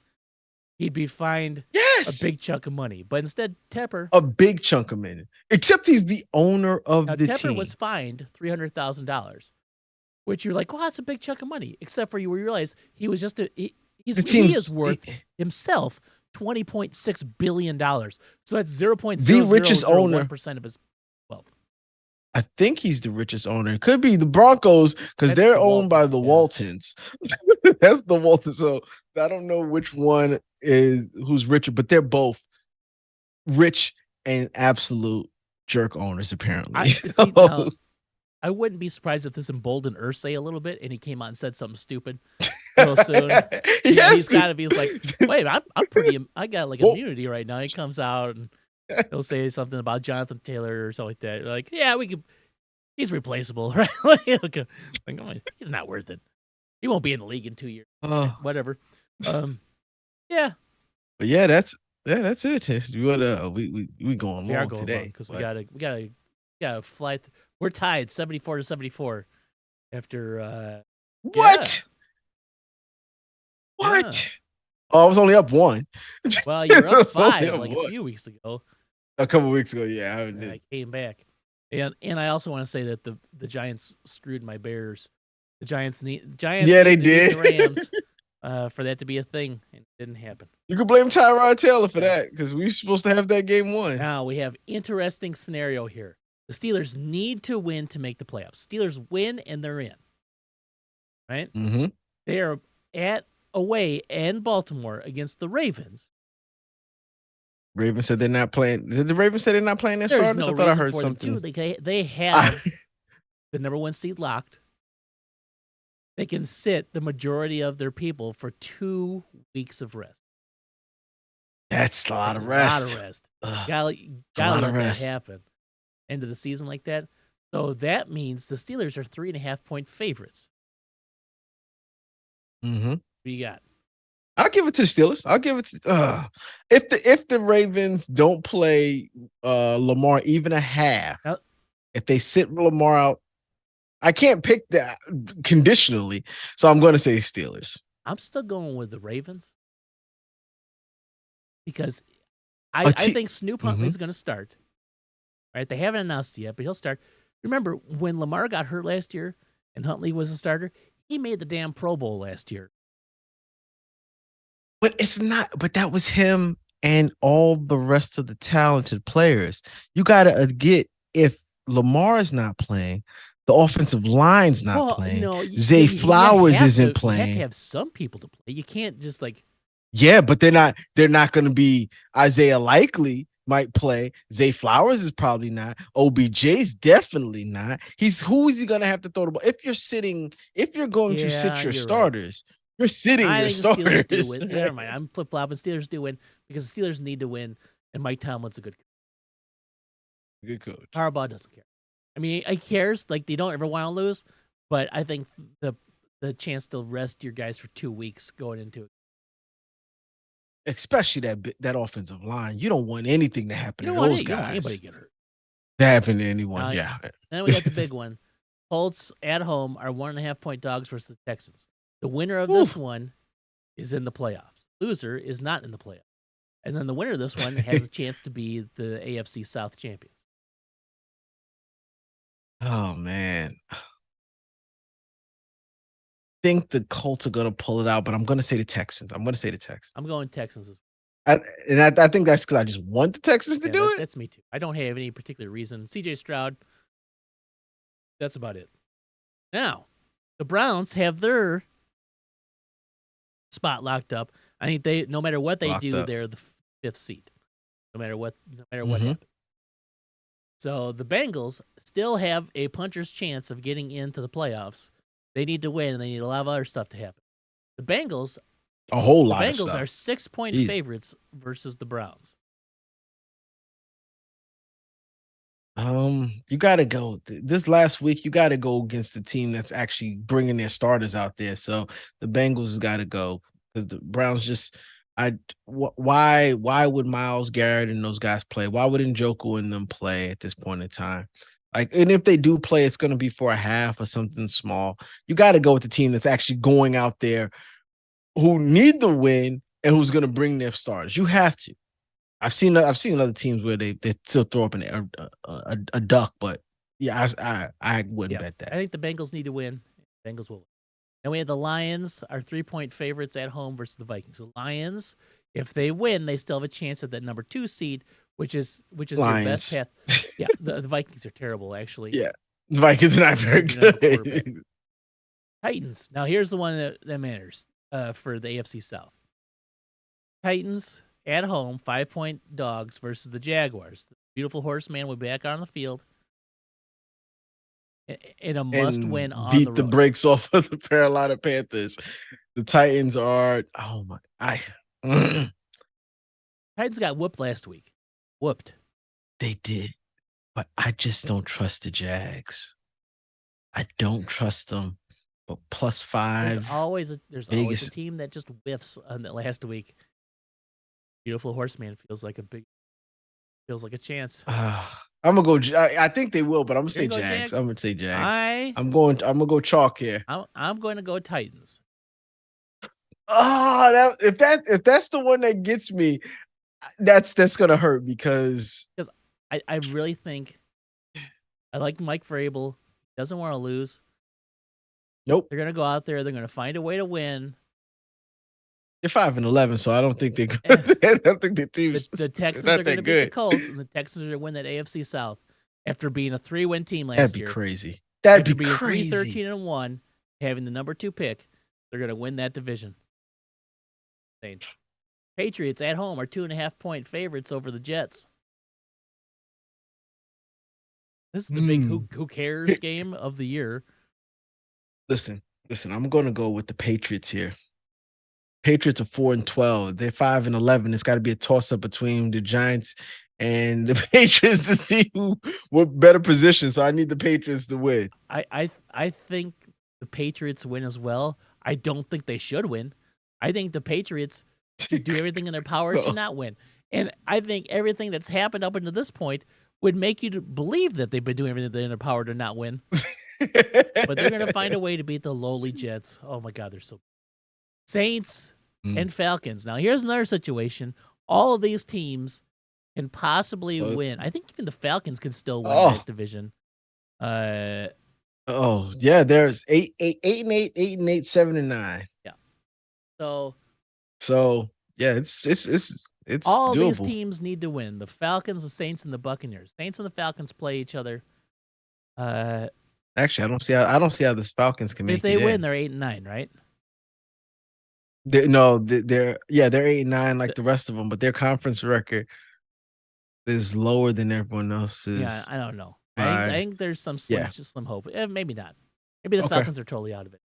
B: he'd be fined a big chunk of money. But instead, Tepper,
A: a big chunk of money. Except he's the owner of the
B: Tepper
A: team.
B: Tepper was fined $300,000, which you're like, well, that's a big chunk of money. Except for you realize he was just he is worth himself $20.6 billion. So that's 0.001%
A: the richest owner
B: of his wealth.
A: I think he's the richest owner. It could be the Broncos because they're owned by the Waltons. That's the Waltons. So I don't know which one is who's richer, but they're both rich and absolute jerk owners, apparently.
B: I wouldn't be surprised if this emboldened Irsay a little bit and he came out and said something stupid real soon. He's got to be like, wait, I'm pretty, I got immunity right now. He comes out and he'll say something about Jonathan Taylor or something like that. Like, yeah, he's replaceable, right? He's not worth it. He won't be in the league in 2 years. Whatever. Yeah.
A: But yeah, that's it. We going long today
B: because we gotta fly. We're tied 74-74 after
A: what?
B: Yeah.
A: Oh, I was only up 1.
B: Well, you're up 5 a few weeks ago.
A: A couple weeks ago, yeah.
B: I came back. And I also want to say that the Giants screwed my Bears. The Giants
A: yeah, they did.
B: The Rams for that to be a thing, and it didn't happen.
A: You can blame Tyrod Taylor for that because we were supposed to have that game won.
B: Now we have interesting scenario here. The Steelers need to win to make the playoffs. Steelers win and they're in. Right?
A: Mm-hmm.
B: They are away in Baltimore against the Ravens.
A: Ravens said they're not playing. Did the Ravens say they're not playing their starters?
B: No,
A: I thought I heard something.
B: They have the number 1 seed locked. They can sit the majority of their people for 2 weeks of rest.
A: That's a lot
B: That's a
A: of
B: lot of
A: rest.
B: rest.
A: Ugh, it's a
B: Gotta
A: lot of
B: let that
A: rest.
B: happen. End of the season like that. So that means the Steelers are 3.5-point favorites.
A: Mm-hmm.
B: What do you got?
A: I'll give it to the Steelers. I'll give it to if the Ravens don't play Lamar even a half,
B: Now,
A: if they sit Lamar out, I can't pick that conditionally. So I'm gonna say Steelers.
B: I'm still going with the Ravens because
A: A
B: I
A: t-
B: think Snoop
A: mm-hmm.
B: Huntley's going to start. Right? They haven't announced it yet, but he'll start. Remember when Lamar got hurt last year and Huntley was a starter? He made the damn Pro Bowl last year.
A: But it's not, but that was him and all the rest of the talented players. You gotta get if Lamar is not playing, the offensive line's not
B: Well,
A: playing,
B: no,
A: Zay Flowers isn't
B: you have to
A: playing.
B: have some people to play. You can't just like
A: Yeah, but they're not gonna be Isaiah Likely might play. Zay Flowers is probably not. OBJ's definitely not. Who is he gonna have to throw the ball? If you're going to
B: yeah,
A: sit your
B: you're right.
A: starters, you're sitting
B: I
A: your
B: think the Steelers do
A: starters.
B: win. Never mind. I'm flip flopping. Steelers do win because the Steelers need to win, and Mike Tomlin's a good coach.
A: Good coach.
B: Harbaugh doesn't care. I mean, he cares. Like they don't ever want to lose, but I think the chance to rest your guys for 2 weeks going into it.
A: Especially that offensive line. You don't want anything to happen to those
B: You don't want anybody
A: guys.
B: to get hurt.
A: To happen to anyone.
B: Now,
A: Yeah.
B: then we got the big one. Colts at home are 1.5-point dogs versus the Texans. The winner of this one is in the playoffs. Loser is not in the playoffs. And then the winner of this one has a chance to be the AFC South champions.
A: Oh man. Think the Colts are gonna pull it out, but I'm gonna say the Texans. I'm gonna say the Texans.
B: I'm going Texans as
A: I think that's because I just want the Texans to do it.
B: That's me too. I don't have any particular reason. CJ Stroud, that's about it. Now, the Browns have their spot locked up. I think they, no matter what they
A: Locked
B: do,
A: up.
B: they're the 5th seed. No matter what
A: Mhm.
B: happens. So the Bengals still have a puncher's chance of getting into the playoffs. They need to win, and they need a lot of other stuff to happen. The Bengals
A: A whole lot of stuff.
B: are 6-point
A: Jeez.
B: favorites versus the Browns.
A: You got to go this last week. You got to go against the team that's actually bringing their starters out there. So the Bengals got to go because the Browns just. Why would Myles Garrett and those guys play? Why would Njoku and them play at this point in time? Like, and if they do play, it's going to be for a half or something small. You got to go with the team that's actually going out there, who need the win and who's going to bring their starters. You have to. I've seen other teams where they still throw up a duck, but yeah, I wouldn't bet
B: I
A: that.
B: think the Bengals need to win. Bengals will win. And we have the Lions, our 3-point favorites at home versus the Vikings. The Lions, if they win, they still have a chance at that number 2 seed, which is your best path. Yeah, the Vikings are terrible, actually.
A: Yeah, the Vikings are not very good.
B: Titans. Now here's the one that matters for the AFC South. Titans at home, 5-point dogs versus the Jaguars. The beautiful horseman will be back on the field in a must-win on the road.
A: Beat the brakes off of the Carolina Panthers. The Titans are
B: Titans got whooped last week. Whooped.
A: They did, but I just don't trust the Jags. I don't trust them. But +5.
B: There's always a team that just whiffs on that last week. Beautiful horseman feels like a chance.
A: I'm gonna go. I think they will, but I'm gonna say Jags. I'm gonna say Jags. I'm gonna go chalk here.
B: I'm going to go Titans.
A: Oh, if that's the one that gets me, that's gonna hurt because
B: I really think I like Mike Vrabel. He doesn't want to lose.
A: Nope.
B: They're gonna go out there. They're gonna find a way to win.
A: They're 5-11, so I don't think they're good. I don't think the team's.
B: The Texans are going to beat the Colts, and the Texans are going to win that AFC South after being a 3-win team last year.
A: That'd be crazy. That'd be crazy.
B: 3-13-1, having the number 2 pick, they're going to win that division. Patriots at home are 2.5-point favorites over the Jets. This is the big who cares game of the year.
A: Listen. I'm going to go with the Patriots here. Patriots are 4-12. They're 5-11. It's got to be a toss up between the Giants and the Patriots to see what better position. So I need the Patriots to win.
B: I think the Patriots win as well. I don't think they should win. I think the Patriots should do everything in their power to
A: No.
B: not win. And I think everything that's happened up until this point would make you to believe that they've been doing everything in their power to not win. But they're going to find a way to beat the lowly Jets. Oh my God, they're so Saints and Falcons. Now here's another situation. All of these teams can possibly win. I think even the Falcons can still win that division.
A: Oh yeah, there's 8-8, 8-8, 8-8, 7-9.
B: Yeah. So
A: yeah, it's
B: all
A: doable.
B: these teams need to win. The Falcons, the Saints, and the Buccaneers. Saints and the Falcons play each other.
A: Actually, I don't see how the Falcons can make it.
B: If they win, they're 8-9, right?
A: They're 8-9 like the rest of them, but their conference record is lower than everyone else's.
B: Yeah, I don't know. I think there's some slim hope. Maybe not. Maybe the Falcons are totally out of it.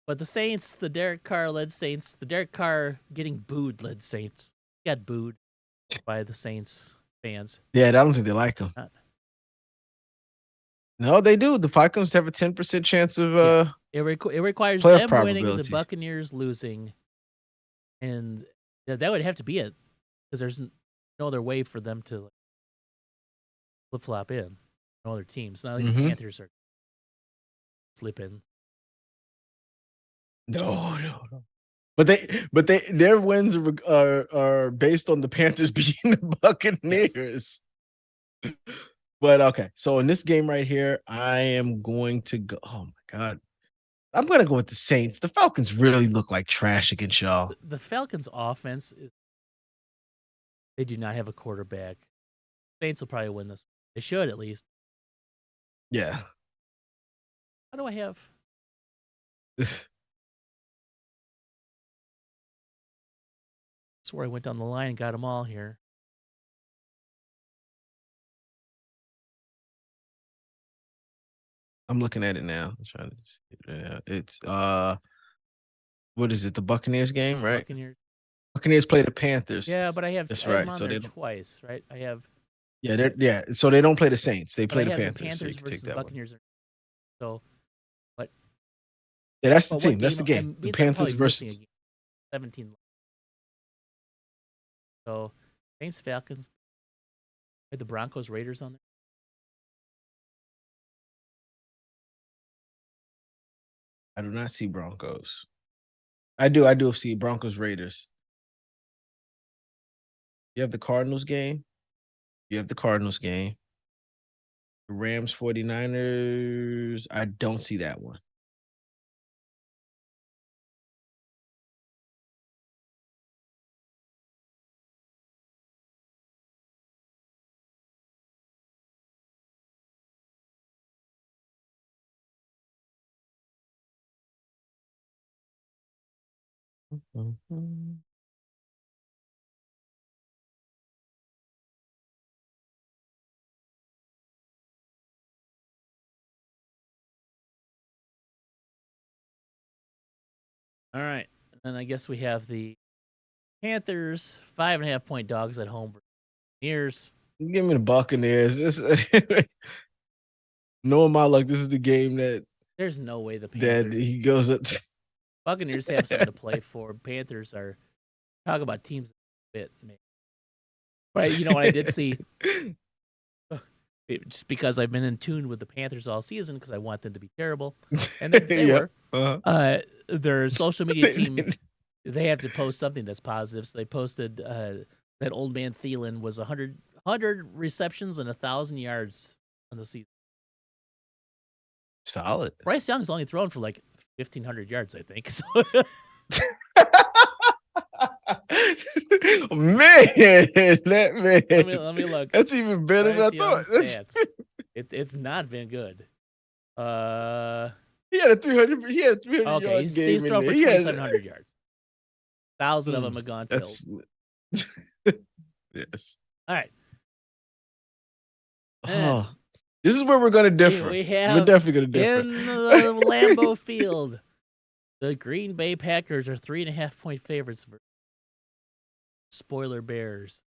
B: But the Saints, the Derek Carr led Saints, the Derek Carr getting booed led Saints, got booed by the Saints fans.
A: Yeah, I don't think they like him. No, they do. The Falcons have a 10% chance of
B: it requires
A: them
B: winning, the Buccaneers losing, and that would have to be it because there's no other way for them to flip flop in. No other teams. Not like the Panthers are slipping.
A: No. But their wins are based on the Panthers beating the Buccaneers. Yes. But okay, so in this game right here, I am going to go. Oh my God, I'm going to go with the Saints. The Falcons really look like trash against y'all.
B: The Falcons' offense they do not have a quarterback. Saints will probably win this. They should at least.
A: Yeah.
B: How do I have? Swear I went down the line and got them all here.
A: I'm looking at it now. I'm trying to see it right now. It's what is it? The Buccaneers game, right? Buccaneers play the Panthers.
B: Yeah, but I have
A: that's
B: right. So they twice, right? I have.
A: Yeah. So they don't play the Saints. They play the Panthers.
B: The Panthers so versus the Buccaneers. So, but
A: yeah, that's the team. That's the game. The Panthers versus
B: 17. So, Saints, Falcons. The Broncos, Raiders on there.
A: I do not see Broncos. I do see Broncos, Raiders. You have the Cardinals game. The Rams, 49ers. I don't see that one. Mm-hmm.
B: All right. And then I guess we have the Panthers, 5.5 point dogs at home. Buccaneers.
A: Give me the Buccaneers. Knowing my luck, this is the game that
B: there's no way the Panthers
A: that he goes up.
B: Buccaneers have something to play for. Panthers are talk about teams bit, man. But you know what I did see? Just because I've been in tune with the Panthers all season because I want them to be terrible, and they were. Their social media team, they have to post something that's positive. So they posted that old man Thielen was 100 receptions and 1,000 yards on the season.
A: Solid.
B: Bryce Young's only thrown for like 1,500 yards, I think. So
A: man.
B: Let me look.
A: That's even better than I thought.
B: It's not been good.
A: He had a 300. He had a 300
B: okay,
A: yard
B: he's
A: game.
B: He's thrown for 2,700 yards. 1,000 of them have gone to
A: yes.
B: All right.
A: Oh, this is where we're going to differ. We're definitely going to differ.
B: In the Lambeau Field, The Green Bay Packers are 3.5-point favorites for spoiler Bears.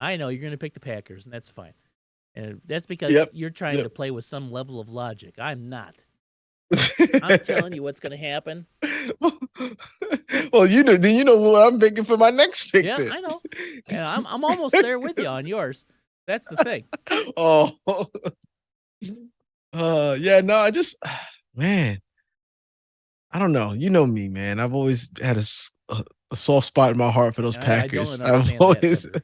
B: I know you're going to pick the Packers, and that's fine. And that's because
A: Yep.
B: you're trying
A: Yep.
B: to play with some level of logic. I'm not. I'm telling you what's going to happen.
A: Well, then you know what I'm picking for my next pick.
B: Yeah,
A: Then.
B: I know. And I'm almost there with you on yours. That's the thing.
A: Oh, yeah. No, I just, man, I don't know. You know me, man. I've always had a soft spot in my heart for those
B: I don't
A: Packers. I've
B: understand that
A: always.
B: ever.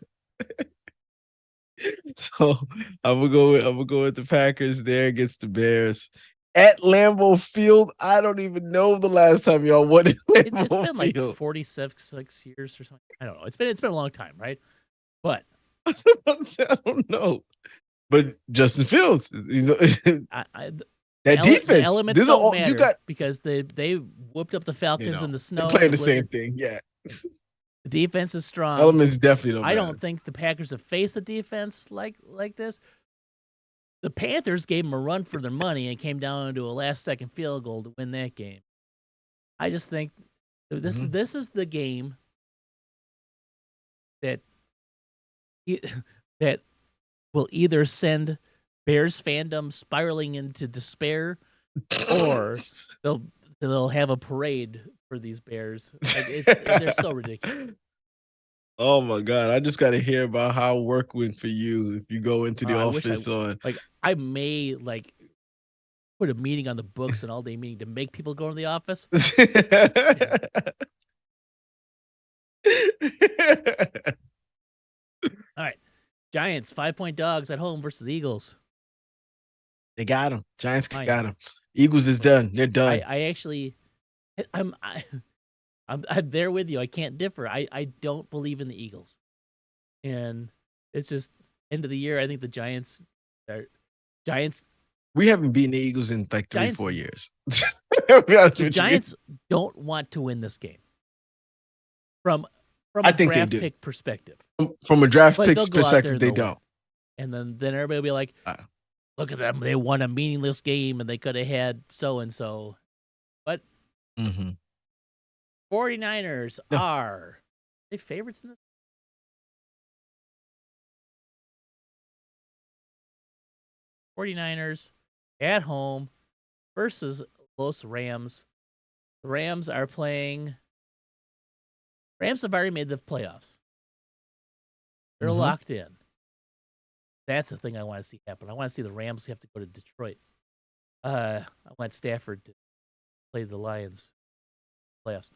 A: So I'm gonna go with the Packers there against the Bears at Lambeau Field. I don't even know the last time y'all won at
B: It's
A: Lambeau
B: been like
A: Field.
B: 46 years or something. I don't know. It's been a long time, right? But
A: I don't know. But Justin Fields, that
B: the
A: defense.
B: elements
A: These are
B: don't
A: all
B: matter
A: you got.
B: because they whooped up the Falcons in the
A: They're
B: snow and
A: playing
B: the
A: the same
B: blizzard.
A: thing. Yeah,
B: The defense is strong.
A: elements definitely don't
B: I
A: matter.
B: don't think the Packers have faced a defense like this. The Panthers gave them a run for their money and came down to a last-second field goal to win that game. I just think this is the game that that will either send Bears fandom spiraling into despair, or they'll have a parade for these Bears. Like they're so ridiculous.
A: Oh my God! I just got to hear about how work went for you if you go into the
B: I wish
A: office on.
B: I may put a meeting on the books, an all-day meeting to make people go to the office. All right, Giants 5-point dogs at home versus the Eagles.
A: They got him. Giants got him. Eagles is done. They're done.
B: I actually, I'm there with you. I can't differ. I don't believe in the Eagles, and it's just end of the year. I think the Giants.
A: We haven't beaten the Eagles in like 3-4 years.
B: The Giants don't want to win this game. From a draft pick perspective.
A: From a draft pick perspective, they don't.
B: And then everybody will be like, look at them. They won a meaningless game and they could have had so-and-so. But 49ers are they favorites in this? 49ers at home versus Los Rams. The Rams are playing. Rams have already made the playoffs. They're locked in. That's the thing I want to see happen. I want to see the Rams have to go to Detroit. I want Stafford to play the Lions playoffs.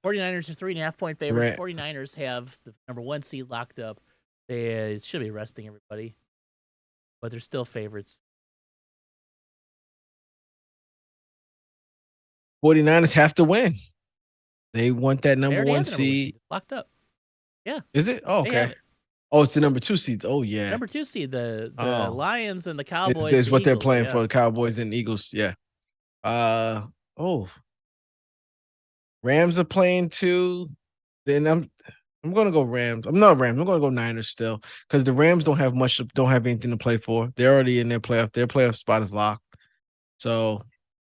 B: 49ers are 3.5-point favorites. 49ers have the number 1 seed locked up. They should be resting everybody, but they're still favorites.
A: 49ers have to win. They want that number 1 seed.
B: Locked up. Yeah.
A: Is it? Oh, okay. Oh, it's the number 2 seeds. Oh, yeah.
B: Number 2 seed, the Lions and the Cowboys.
A: Is what they're playing for, the Cowboys and Eagles. Yeah. Rams are playing too. Then I'm gonna go Rams. I'm not Rams. I'm gonna go Niners still because the Rams don't have anything to play for. They're already in their playoff. Their playoff spot is locked. So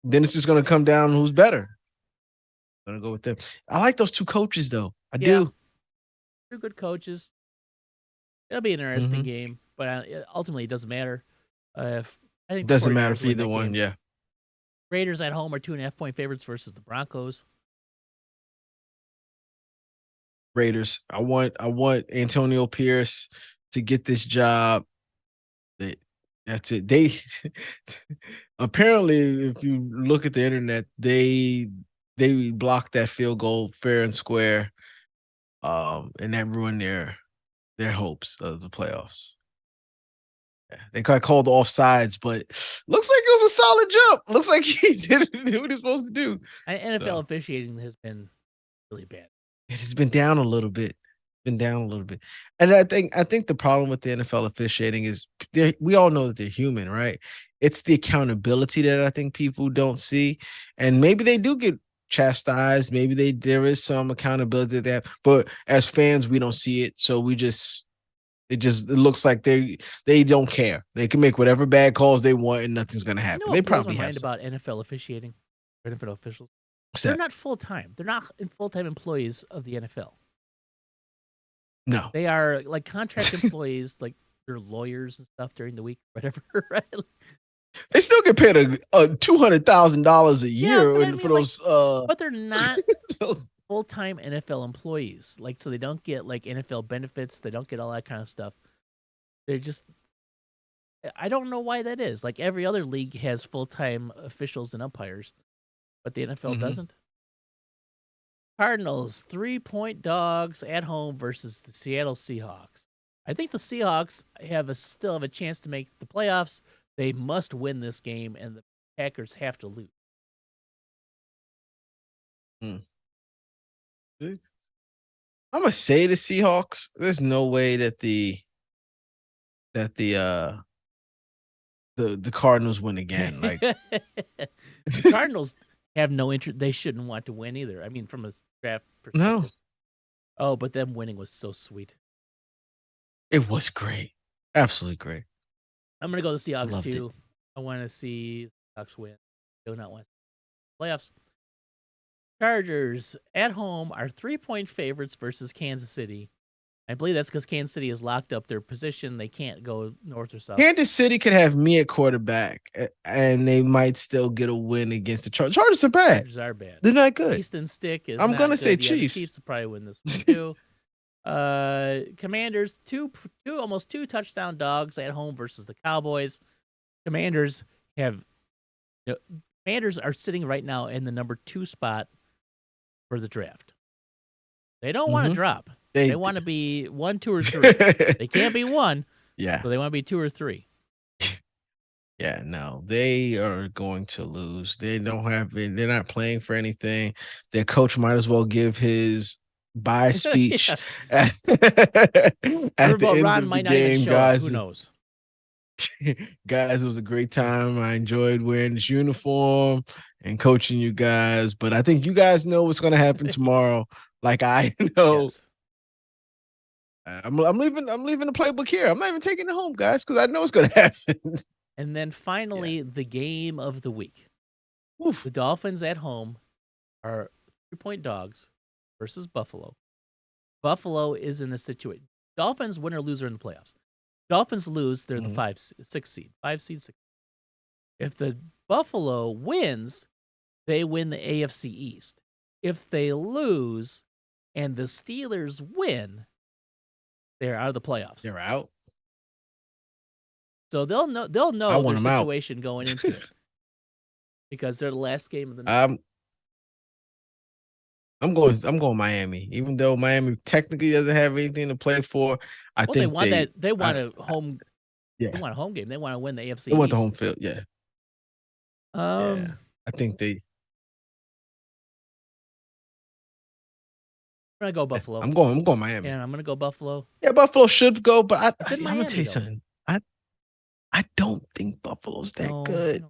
A: then it's just gonna come down who's better. I'm gonna go with them. I like those 2 coaches though. I do.
B: 2 good coaches. It'll be an interesting game, but ultimately it doesn't matter. I think
A: it doesn't matter for either one. Yeah.
B: Raiders at home are 2.5-point favorites versus the Broncos.
A: Raiders. I want Antonio Pierce to get this job. That's it. They apparently, if you look at the internet, they blocked that field goal fair and square, and that ruined their hopes of the playoffs. Yeah, they got called offsides, but looks like it was a solid jump. Looks like he did what he's supposed to do.
B: NFL officiating has been really bad.
A: It's been down a little bit. And I think the problem with the NFL officiating is we all know that they're human, right? It's the accountability that I think people don't see, and maybe they do get chastised. Maybe there is some accountability there, but as fans, we don't see it. So it looks like they don't care. They can make whatever bad calls they want, and nothing's gonna happen.
B: You know what
A: they
B: blows
A: probably
B: my
A: have
B: mind about NFL officiating, or NFL officials.
A: What's
B: They're
A: that?
B: not full time. They're not full time employees of the NFL.
A: No.
B: They are like contract employees, like they're lawyers and stuff during the week, whatever. Right?
A: They still get paid a $200,000 a
B: Yeah,
A: year
B: but I
A: for
B: mean, like,
A: those
B: but they're not
A: those-
B: full time NFL employees. Like, so they don't get like NFL benefits. They don't get all that kind of stuff. They're just I don't know why that is. Like every other league has full time officials and umpires, but the NFL
A: Mhm.
B: doesn't. Cardinals 3-point dogs at home versus the Seattle Seahawks. I think the Seahawks still have a chance to make the playoffs. They must win this game, and the Packers have to lose.
A: Mm. I'm gonna say the Seahawks. There's no way that the the Cardinals win again. Like
B: The Cardinals have no interest. They shouldn't want to win either. I mean, from a draft
A: no,
B: perspective. Oh, but them winning was so sweet.
A: it was great. Absolutely great.
B: I'm gonna go the
A: I
B: Seahawks
A: loved it.
B: too. I want to see the Seahawks win. Do not want playoffs. Chargers at home are 3-point favorites versus Kansas City. I believe that's because Kansas City has locked up their position. They can't go north or south.
A: Kansas City could have me at quarterback, and they might still get a win against the Chargers. Chargers are bad.
B: Chargers are bad.
A: They're not good.
B: Easton Stick is
A: I'm gonna
B: not
A: say
B: good. Yeah, the
A: Chiefs.
B: Chiefs will probably win this one too. Commanders almost two touchdown dogs at home versus the Cowboys. Commanders have Commanders are sitting right now in the number 2 spot for the draft. They don't want to drop. They want to be 1, 2, or 3. They can't be 1.
A: Yeah.
B: So they want to be 2 or 3.
A: Yeah, no, they are going to lose. They don't have it. They're not playing for anything. Their coach might as well give his bye speech
B: Yeah.
A: at, at the
B: Riverboat
A: end
B: Ron
A: of the
B: might not even
A: game,
B: show up. Who
A: guys.
B: knows?
A: Guys, it was a great time. I enjoyed wearing this uniform and coaching you guys. But I think you guys know what's going to happen tomorrow. Like I know.
B: Yes.
A: I'm leaving. I'm leaving the playbook here. I'm not even taking it home, guys, because I know it's going to happen.
B: And then finally, the game of the week.
A: Oof.
B: The Dolphins at home are 3-point dogs versus Buffalo. Buffalo is in a situation. Dolphins win or lose are in the playoffs. Dolphins lose, they're the 6 seed. 5 seed, 6. If the Buffalo wins, they win the AFC East. If they lose and the Steelers win, they're out of the playoffs.
A: They're out.
B: So they'll know their situation going into it. Because they're the last game of the night.
A: I'm going Miami. Even though Miami technically doesn't have anything to play for, I think
B: they want a home
A: yeah.
B: They want a home game. They want to win the AFC
A: They want
B: East.
A: the home field, yeah. Yeah. I think
B: I'm gonna go Buffalo.
A: I'm going Miami.
B: And I'm gonna go Buffalo.
A: Yeah, Buffalo should go, but
B: It's in
A: I'm gonna tell
B: Miami,
A: you
B: though.
A: something. I don't think Buffalo's that
B: No,
A: good.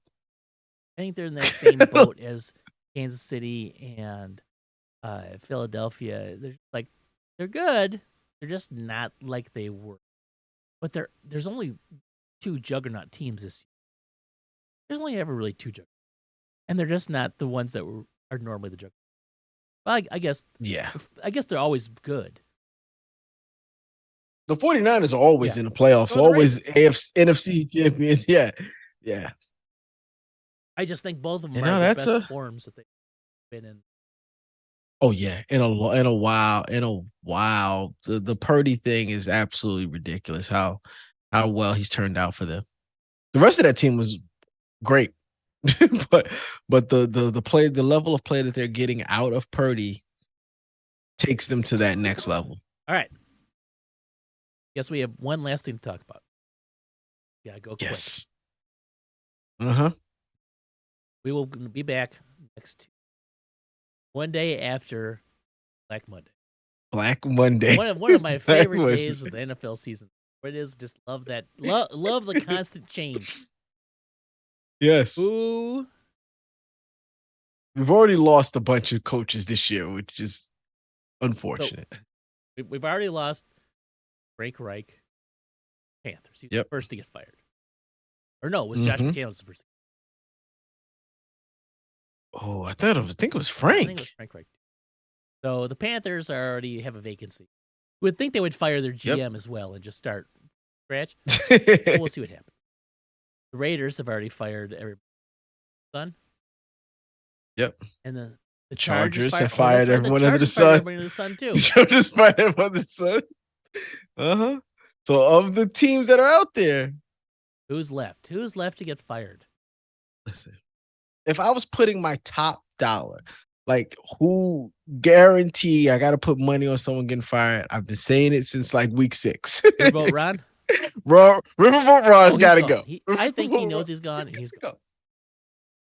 B: I think they're in that same boat as Kansas City and Philadelphia. They're good. They're just not like they were. But there's only 2 juggernaut teams this year. There's only ever really 2 juggernauts. And they're just not the ones that are normally the juggernauts. Well, I guess
A: Yeah.
B: I guess they're always good.
A: The 49ers are always in the playoffs,
B: So are the
A: always
B: Ravens.
A: NFC champions. Yeah. Yeah.
B: I just think both of them
A: And
B: are
A: now
B: the
A: that's
B: best forms that they've been in.
A: Oh yeah, in a while. The Purdy thing is absolutely ridiculous. How well he's turned out for them. The rest of that team was great, but the level of play that they're getting out of Purdy takes them to that next level.
B: All right. Guess we have one last thing to talk about. Yeah, go quick.
A: Yes.
B: We will be back next one day after Black Monday.
A: Black Monday.
B: One of my favorite days of the NFL season. Where it is, just love that. Love the constant change.
A: Yes.
B: Ooh.
A: We've already lost a bunch of coaches this year, which is unfortunate.
B: So, we've already lost Frank Reich, Panthers. He was the first to get fired. Or no, it was Josh McDaniels the first.
A: Oh, I think it was
B: I think it was
A: Frank.
B: Frank Reich. So the Panthers already have a vacancy. You would think they would fire their
A: Yep.
B: GM as well and just start scratch. But we'll see what happens. The Raiders have already fired everybody. Son,
A: Yep.
B: and the Chargers
A: Chargers
B: fired.
A: have
B: Oh, that's
A: fired
B: right. The
A: everyone under the
B: Chargers fired
A: sun.
B: everybody under the sun
A: The
B: too.
A: Chargers fired everyone under the sun. Uh-huh. So of the teams that are out there,
B: Who's left? Who's left to get fired?
A: listen, if I was putting my top dollar, like who guarantee I got to put money on someone getting fired, I've been saying it since like week 6.
B: Riverboat Ron?
A: Riverboat Ron's got to
B: gone.
A: go.
B: I think he knows he's gone, and he's gone.
A: Go.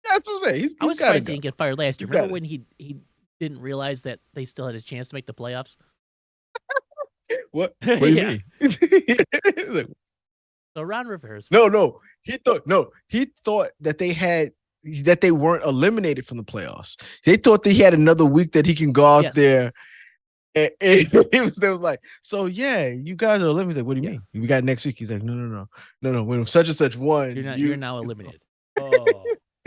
A: That's what I'm saying.
B: I was
A: got to
B: surprised
A: go.
B: he didn't get fired last year.
A: He's
B: Remember
A: gotta-
B: when he didn't realize that they still had a chance to make the playoffs?
A: What do you
B: Yeah.
A: mean? Like,
B: So Ron Rivera's
A: no. He thought that they weren't eliminated from the playoffs. They thought that he had another week that he can go out
B: Yes.
A: there. And they was like, so yeah, you guys are eliminated. Like, what do you mean? We got next week. He's like, no. When such and such won,
B: you're now eliminated. Oh,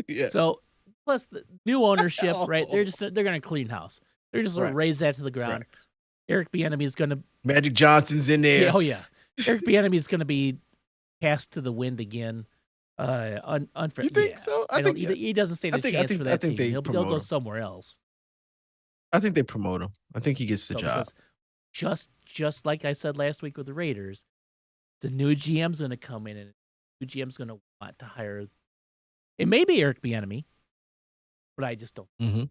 A: yeah.
B: so plus the new ownership, right? They're gonna clean house. They're just gonna
A: Right.
B: raise that to the ground.
A: Correct.
B: Eric Bieniemy is gonna.
A: Magic Johnson's in there.
B: Yeah, oh yeah, Eric Bieniemy is gonna be cast to the wind again. Unfair.
A: You think
B: yeah.
A: so?
B: I don't. He doesn't stand a chance for that team. He'll go
A: him.
B: somewhere else.
A: I think they promote him. I think he gets the job.
B: Just like I said last week with the Raiders, the new GM's going to come in, and the new GM's going to want to hire. It may be Eric Bieniemy, but I just don't.
A: Mm-hmm.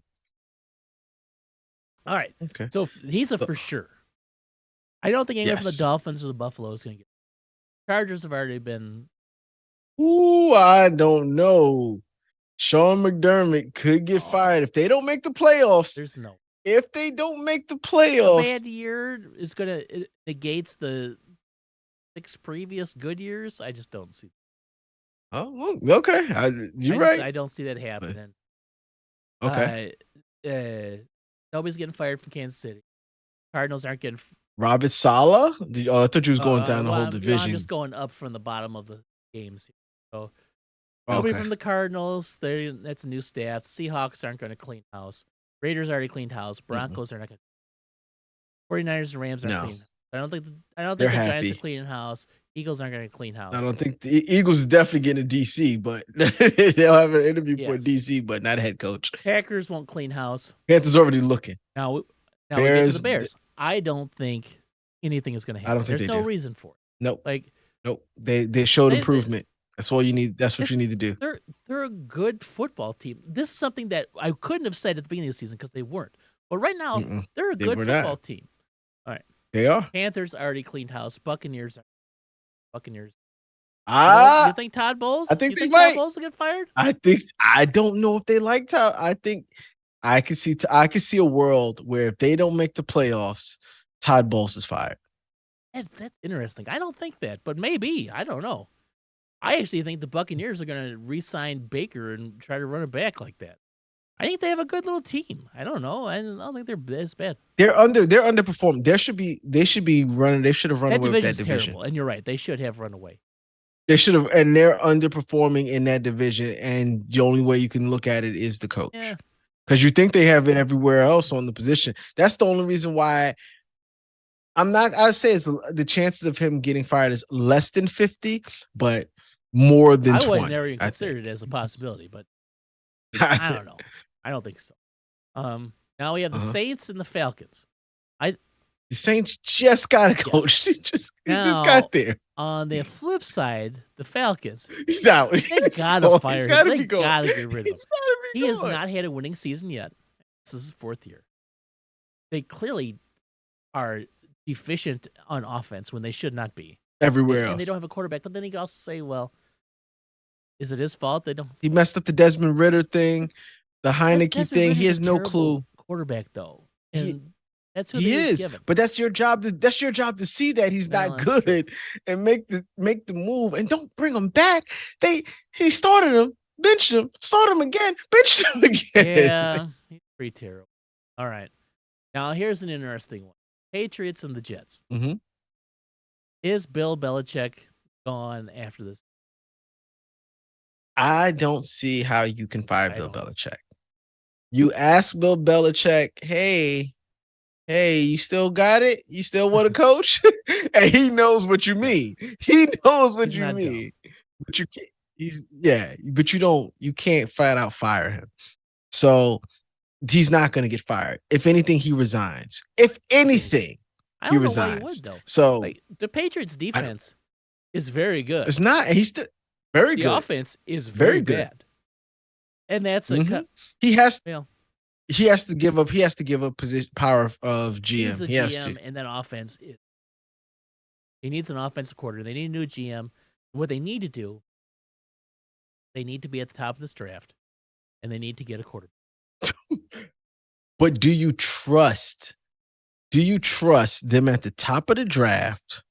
B: All right.
A: Okay.
B: So he's a for sure. I don't think anyone from the Dolphins or the Buffalo is going to get. Chargers have already been.
A: Ooh, I don't know. Sean McDermott could get fired if they don't make the playoffs.
B: There's no.
A: If they don't make the playoffs,
B: a bad year is going to negates the 6 previous good years. I just don't see.
A: Oh, okay. You're right.
B: I don't see that happening.
A: Okay.
B: Nobody's getting fired from Kansas City. Cardinals aren't getting.
A: Robert Saleh? I thought you was going down the whole division.
B: I'm just going up from the bottom of the games here. So nobody from the Cardinals. That's a new staff. Seahawks aren't going to clean house. Raiders already cleaned house. Broncos are not going to. 49ers and Rams aren't clean. I don't think the Giants are cleaning house. Eagles aren't going to clean house.
A: I don't think the Eagles is definitely getting a DC, but they'll have an interview for a DC, but not a head coach.
B: Packers won't clean house.
A: Panthers already looking.
B: Now we get to the Bears. I don't think anything is going to happen.
A: I don't think
B: there's no reason for it.
A: Nope.
B: Nope.
A: They showed improvement. That's all you need. That's what you need to do.
B: They're a good football team. This is something that I couldn't have said at the beginning of the season because they weren't. But right now, they're a good football team. All right.
A: They are.
B: Panthers already cleaned house. Buccaneers. You think Todd Bowles?
A: I think
B: they might. Todd Bowles will get fired?
A: I don't know if they like Todd. I think I can see a world where if they don't make the playoffs, Todd Bowles is fired.
B: That's interesting. I don't think that, but maybe. I don't know. I actually think the Buccaneers are going to re-sign Baker and try to run it back like that. I think they have a good little team. I don't know. I don't think they're as bad.
A: They're underperforming. They should be running. They should have run away with that division.
B: Terrible, and you're right. They should have run away.
A: They should have, and they're underperforming in that division. And the only way you can look at it is the coach, because you think they have it everywhere else on the position. That's the only reason why. I'd say it's the chances of him getting fired is less than 50, but more than 20.
B: I wouldn't never even consider it as a possibility, but I don't know. I don't think so. Now we have the Saints and the Falcons. The
A: Saints just got a coach. He just got there.
B: On the flip side, the Falcons.
A: He's out.
B: They gotta fire him. They gotta get rid of him. He has not had a winning season yet. This is his 4th year. They clearly are deficient on offense when they should not be.
A: Everywhere else.
B: And they don't have a quarterback. But then you can also say, well, is it his fault they don't?
A: He messed up the Desmond Ridder thing, the Heineke thing. He has no clue.
B: Quarterback though, and that's who
A: he is.
B: Given.
A: But that's your job to see that he's not good and make the move. And don't bring him back. He started him, benched him, started him again, benched him again.
B: Yeah, he's pretty terrible. All right, now here's an interesting one: Patriots and the Jets.
A: Mm-hmm.
B: Is Bill Belichick gone after this?
A: I don't see how you can fire Bill Belichick. You ask Bill Belichick, hey, you still got it? You still want to coach? And he knows what you mean. He knows what
B: He's
A: you
B: not
A: mean.
B: dumb.
A: But you can't. But you can't flat out fire him. So he's not going to get fired. If anything, he resigns. If anything,
B: I
A: he
B: don't know why he
A: resigns.
B: would though.
A: So
B: Like the Patriots defense is very good.
A: it's not. He's still very
B: The
A: good.
B: offense is
A: Very
B: very
A: good.
B: bad. And that's
A: He has
B: you know,
A: he has to give up. He has to give up position power of
B: he's
A: GM.
B: the
A: He has to.
B: GM and then offense is he needs an offensive coordinator. They need a new GM. What they need to do, they need to be at the top of this draft and they need to get a quarterback.
A: But do you trust? Do you trust them at the top of the draft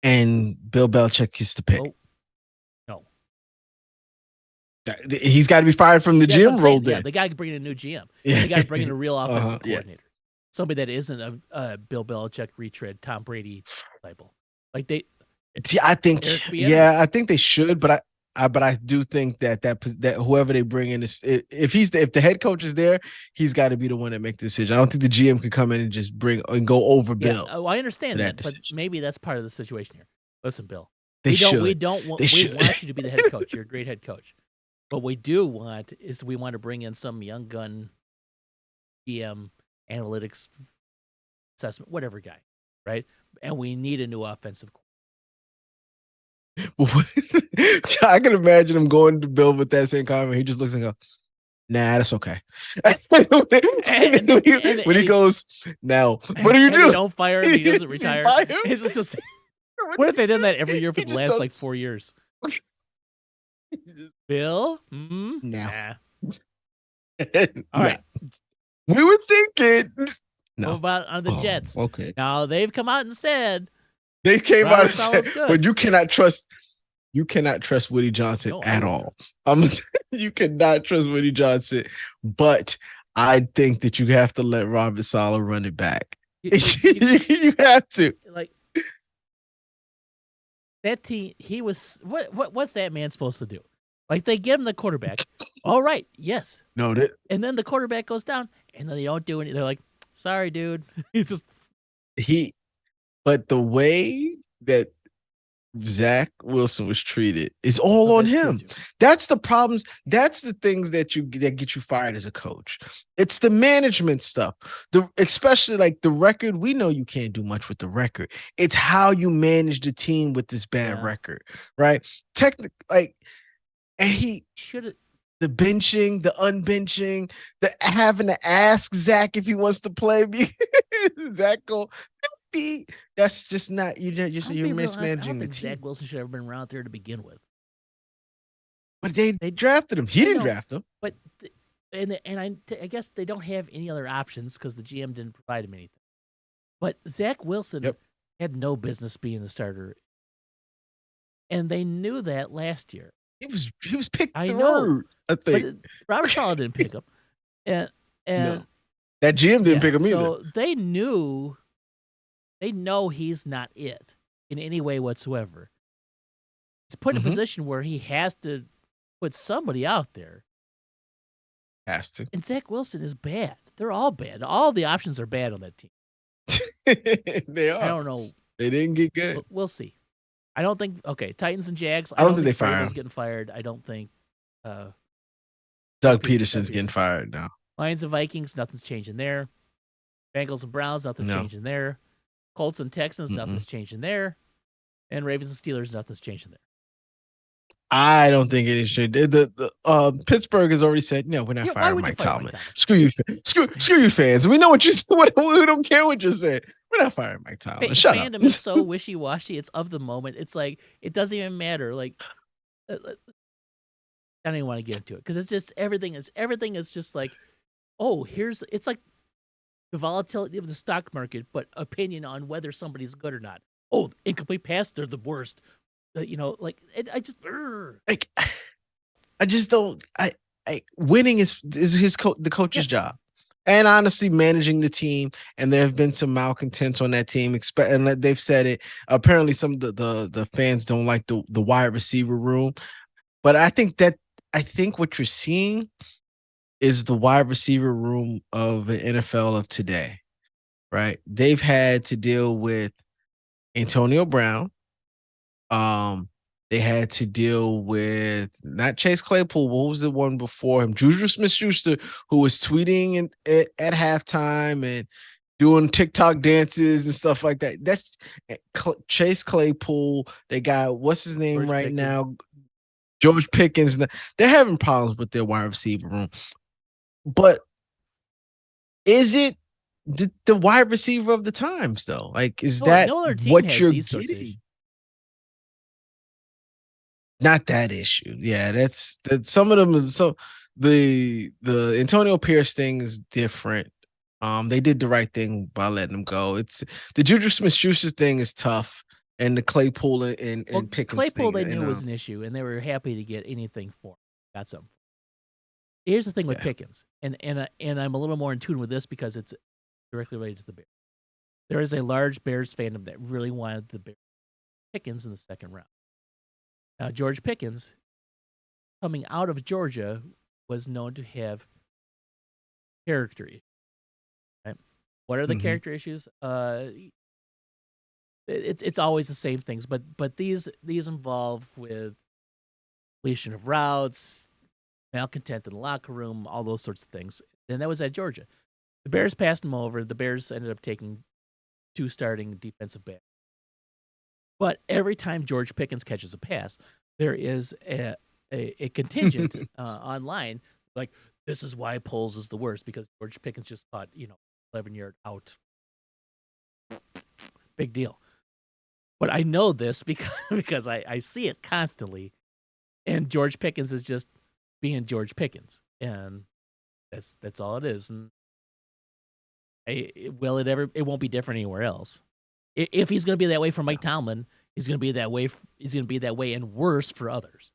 A: and Bill Belichick gets the pick?
B: Oh, no.
A: He's got to be fired from the gym role.
B: Yeah, they got to bring in a new GM.
A: Yeah.
B: They got to bring in a real offensive
A: Yeah.
B: coordinator. Somebody that isn't a Bill Belichick retread, Tom Brady disciple. Like they,
A: I think,
B: Eric Bieniemy.
A: yeah, I think they should, but I do think that whoever they bring in is if the head coach is there, he's got to be the one that make the decision. I don't think the GM could come in and just bring and go over Bill.
B: Oh, I understand that, but
A: decision.
B: maybe that's part of the situation here. Listen, Bill,
A: we
B: want you to be the head coach. You're a great head coach. What we do want is we want to bring in some young gun GM analytics assessment, whatever guy, right? And we need a new offensive
A: I can imagine him going to Bill with that same comment. He just looks and goes, "Nah, that's okay." When he goes, "Now, what do you do?"
B: They don't fire him. He doesn't retire. It's just, what if they done that every year for the last 4 years? Bill,
A: nah.
B: All right.
A: We were thinking. No.
B: What about on the Jets?
A: Okay.
B: Now they've come out and said
A: they came out and said, but you cannot trust. You cannot trust Woody Johnson at all. You cannot trust Woody Johnson, but I think that you have to let Robert Saleh run it back. You have to.
B: Like that team, he was what's that man supposed to do? Like they give him the quarterback. All right, yes.
A: No,
B: and then the quarterback goes down, and then they don't do anything. They're like, sorry, dude. He's just
A: but the way that Zach Wilson was treated is all on him. That's the problems. That's the things that get you fired as a coach. It's the management stuff. Especially like the record. We know you can't do much with the record. It's how you manage the team with this bad record, right? Technically, and he should have. The benching, the unbenching, the having to ask Zach if he wants to play me. Zach go, that's just not you're mismanaging the team.
B: Zach Wilson should have been around there to begin with.
A: But they drafted him. He didn't draft him.
B: But I guess they don't have any other options because the GM didn't provide him anything. But Zach Wilson had no business being the starter, and they knew that last year.
A: He was picked third.
B: Know,
A: I think
B: Robert Saleh didn't pick him, and
A: no. That GM didn't pick him either.
B: So they know he's not it in any way whatsoever. He's put in a position where he has to put somebody out there.
A: Has to.
B: And Zach Wilson is bad. They're all bad. All the options are bad on that team.
A: They are.
B: I don't know.
A: They didn't get good.
B: We'll see. I don't think. Okay, Titans and Jags.
A: I don't think they fire him.
B: Getting fired. I don't think.
A: Doug Peterson's getting fired now.
B: Lions and Vikings. Nothing's changing there. Bengals and Browns. Nothing's changing there. Colts and Texans. Nothing's changing there. And Ravens and Steelers. Nothing's changing there.
A: I don't think it is true. The Pittsburgh has already said, no, we're not firing Mike Tomlin. Screw you, screw you fans. We know what you we don't care what you're saying. We're not firing Mike Tomlin. Shut up.
B: Fandom is so wishy-washy. It's of the moment. It's like it doesn't even matter. Like I don't even want to get into it because it's just everything is just like, oh, it's like the volatility of the stock market, but opinion on whether somebody's good or not. Oh, incomplete pass, they're the worst.
A: I just don't. Winning is the coach's job, and honestly, managing the team. And there have been some malcontents on that team. And they've said it. Apparently, some of the fans don't like the wide receiver room. But I think what you're seeing is the wide receiver room of the NFL of today, right? They've had to deal with Antonio Brown. Um, they had to deal with not Chase Claypool. What was the one before him? Juju Smith-Schuster, who was tweeting at halftime and doing TikTok dances and stuff like that. That's Chase Claypool. They got what's his name
B: George
A: right
B: Pickens.
A: now, George Pickens. They're having problems with their wide receiver room. But is it the wide receiver of the times though? Like, is that
B: No other team
A: what
B: has
A: you're
B: these sorts of issues.
A: getting? Not that issue. Yeah, that's that. Some of them. So the Antonio Pierce thing is different. They did the right thing by letting him go. It's the Juju Smith-Schuster thing is tough, and the Claypool and Pickens
B: Claypool
A: thing.
B: they knew was an issue, and they were happy to get anything for him. Got something. Here's the thing with Pickens, and I'm a little more in tune with this because it's directly related to the Bears. There is a large Bears fandom that really wanted the Bears Pickens in the second round. Now, George Pickens, coming out of Georgia, was known to have character issues. Right? What are the character issues? It's always the same things, but these involve with completion of routes, malcontent in the locker room, all those sorts of things. And that was at Georgia. The Bears passed him over. The Bears ended up taking 2 starting defensive backs. But every time George Pickens catches a pass, there is a contingent online like, this is why Poles is the worst, because George Pickens just caught 11-yard out. Big deal. But I know this because I see it constantly, and George Pickens is just being George Pickens, and that's all it is. And it won't be different anywhere else. If he's going to be that way for Mike Tomlin, he's going to be that way. He's going to be that way and worse for others.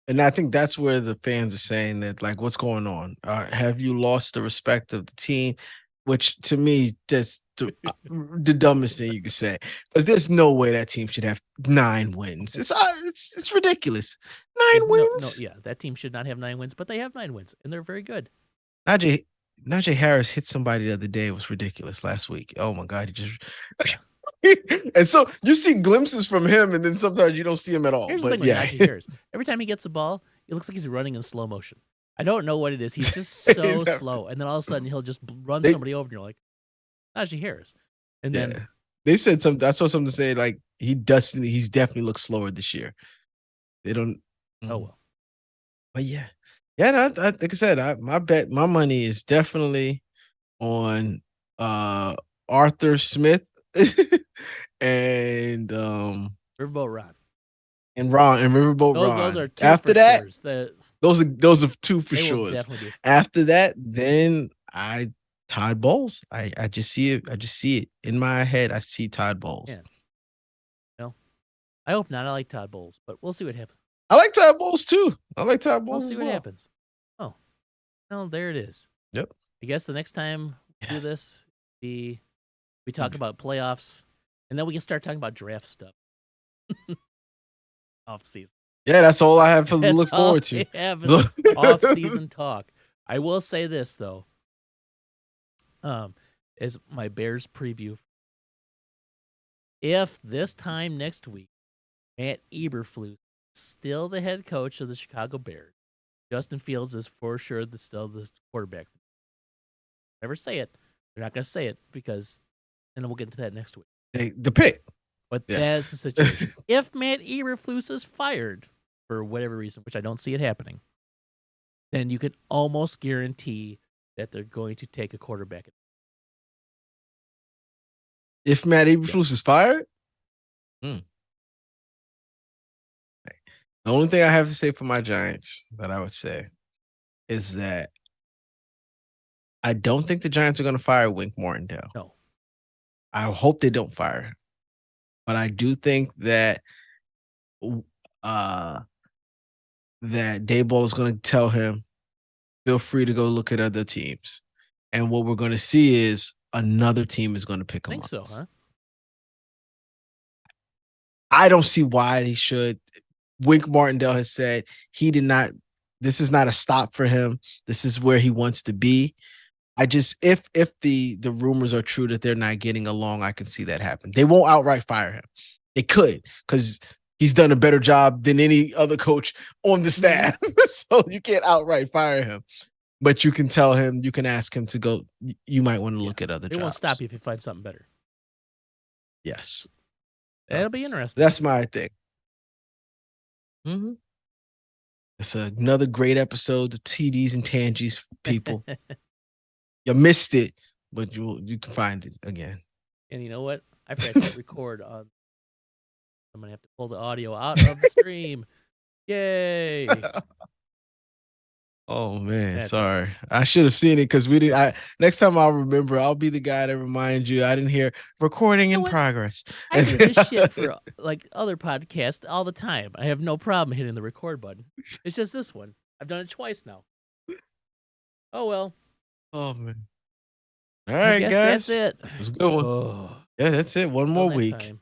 A: And I think that's where the fans are saying that, like, what's going on? Have you lost the respect of the team? Which to me, that's the dumbest thing you could say. Because there's no way that team should have 9 wins. It's ridiculous. 9 wins.
B: Yeah, that team should not have 9 wins, but they have 9 wins, and they're very good.
A: Najee Harris hit somebody the other day. It was ridiculous last week. Oh my God, he just and so you see glimpses from him, and then sometimes you don't see him at all.
B: Here's the thing with Najee Harris. Every time he gets the ball, it looks like he's running in slow motion. I don't know what it is. He's just so slow. And then all of a sudden, he'll just run somebody over, and you're like, Najee Harris. And then
A: they said something. I saw something to say, like, he's definitely looks slower this year. They don't.
B: Oh, well.
A: But yeah. Yeah, no, like I said, my money is definitely on Arthur Smith and
B: Riverboat Ron.
A: And Riverboat Ron.
B: Those are 2
A: after that.
B: Sures.
A: Those are 2 for sure. After that, then Todd Bowles. I just see it. I just see it in my head. I see Todd Bowles.
B: Yeah. No, I hope not. I like Todd Bowles, but we'll see what happens.
A: I like Todd Bowles too. I like Todd Bowles.
B: We'll see what happens. Oh, well, there it is.
A: Yep.
B: I guess the next time we do this, we talk about playoffs, and then we can start talking about draft stuff. Off season.
A: Yeah, that's all I have to look forward to.
B: Off season talk. I will say this though. Is my Bears preview. If this time next week, Matt Eberflus still the head coach of the Chicago Bears, Justin Fields is for sure still the quarterback. Never say it. They're not going to say it because, and then we'll get into that next week.
A: The pick.
B: But that's the situation. If Matt Eberflus is fired for whatever reason, which I don't see it happening, then you can almost guarantee that they're going to take a quarterback.
A: If Matt Eberflus is fired? The only thing I have to say for my Giants that I would say is that I don't think the Giants are going to fire Wink Martindale.
B: No.
A: I hope they don't fire him. But I do think that that Daboll is going to tell him, feel free to go look at other teams. And what we're going to see is another team is going to pick him up.
B: I think so, huh?
A: I don't see why he should. Wink Martindale has said he did not This is not a stop for him. This is where he wants to be. I just if the rumors are true that they're not getting along, I can see that happen. They won't outright fire him. They could because he's done a better job than any other coach on the staff. So you can't outright fire him. But you can tell him, you can ask him to go. You might want to look at other
B: They
A: jobs.
B: won't stop you if you find something better.
A: Yes.
B: That'll be interesting.
A: That's my thing. Mm-hmm. It's another great episode of TDs and Tangies, people. You missed it, but you can find it again.
B: And you know what? I forgot to hit record on. I'm gonna have to pull the audio out of the stream. Yay!
A: Oh man, sorry. I should have seen it because we didn't. Next time I'll remember. I'll be the guy that reminds you. I didn't hear recording in progress.
B: I do this shit for like other podcasts all the time. I have no problem hitting the record button. It's just this one. I've done it twice now. Oh well.
A: Oh man. All right, guys.
B: That's it.
A: It was a good one. Yeah, that's it. One more week.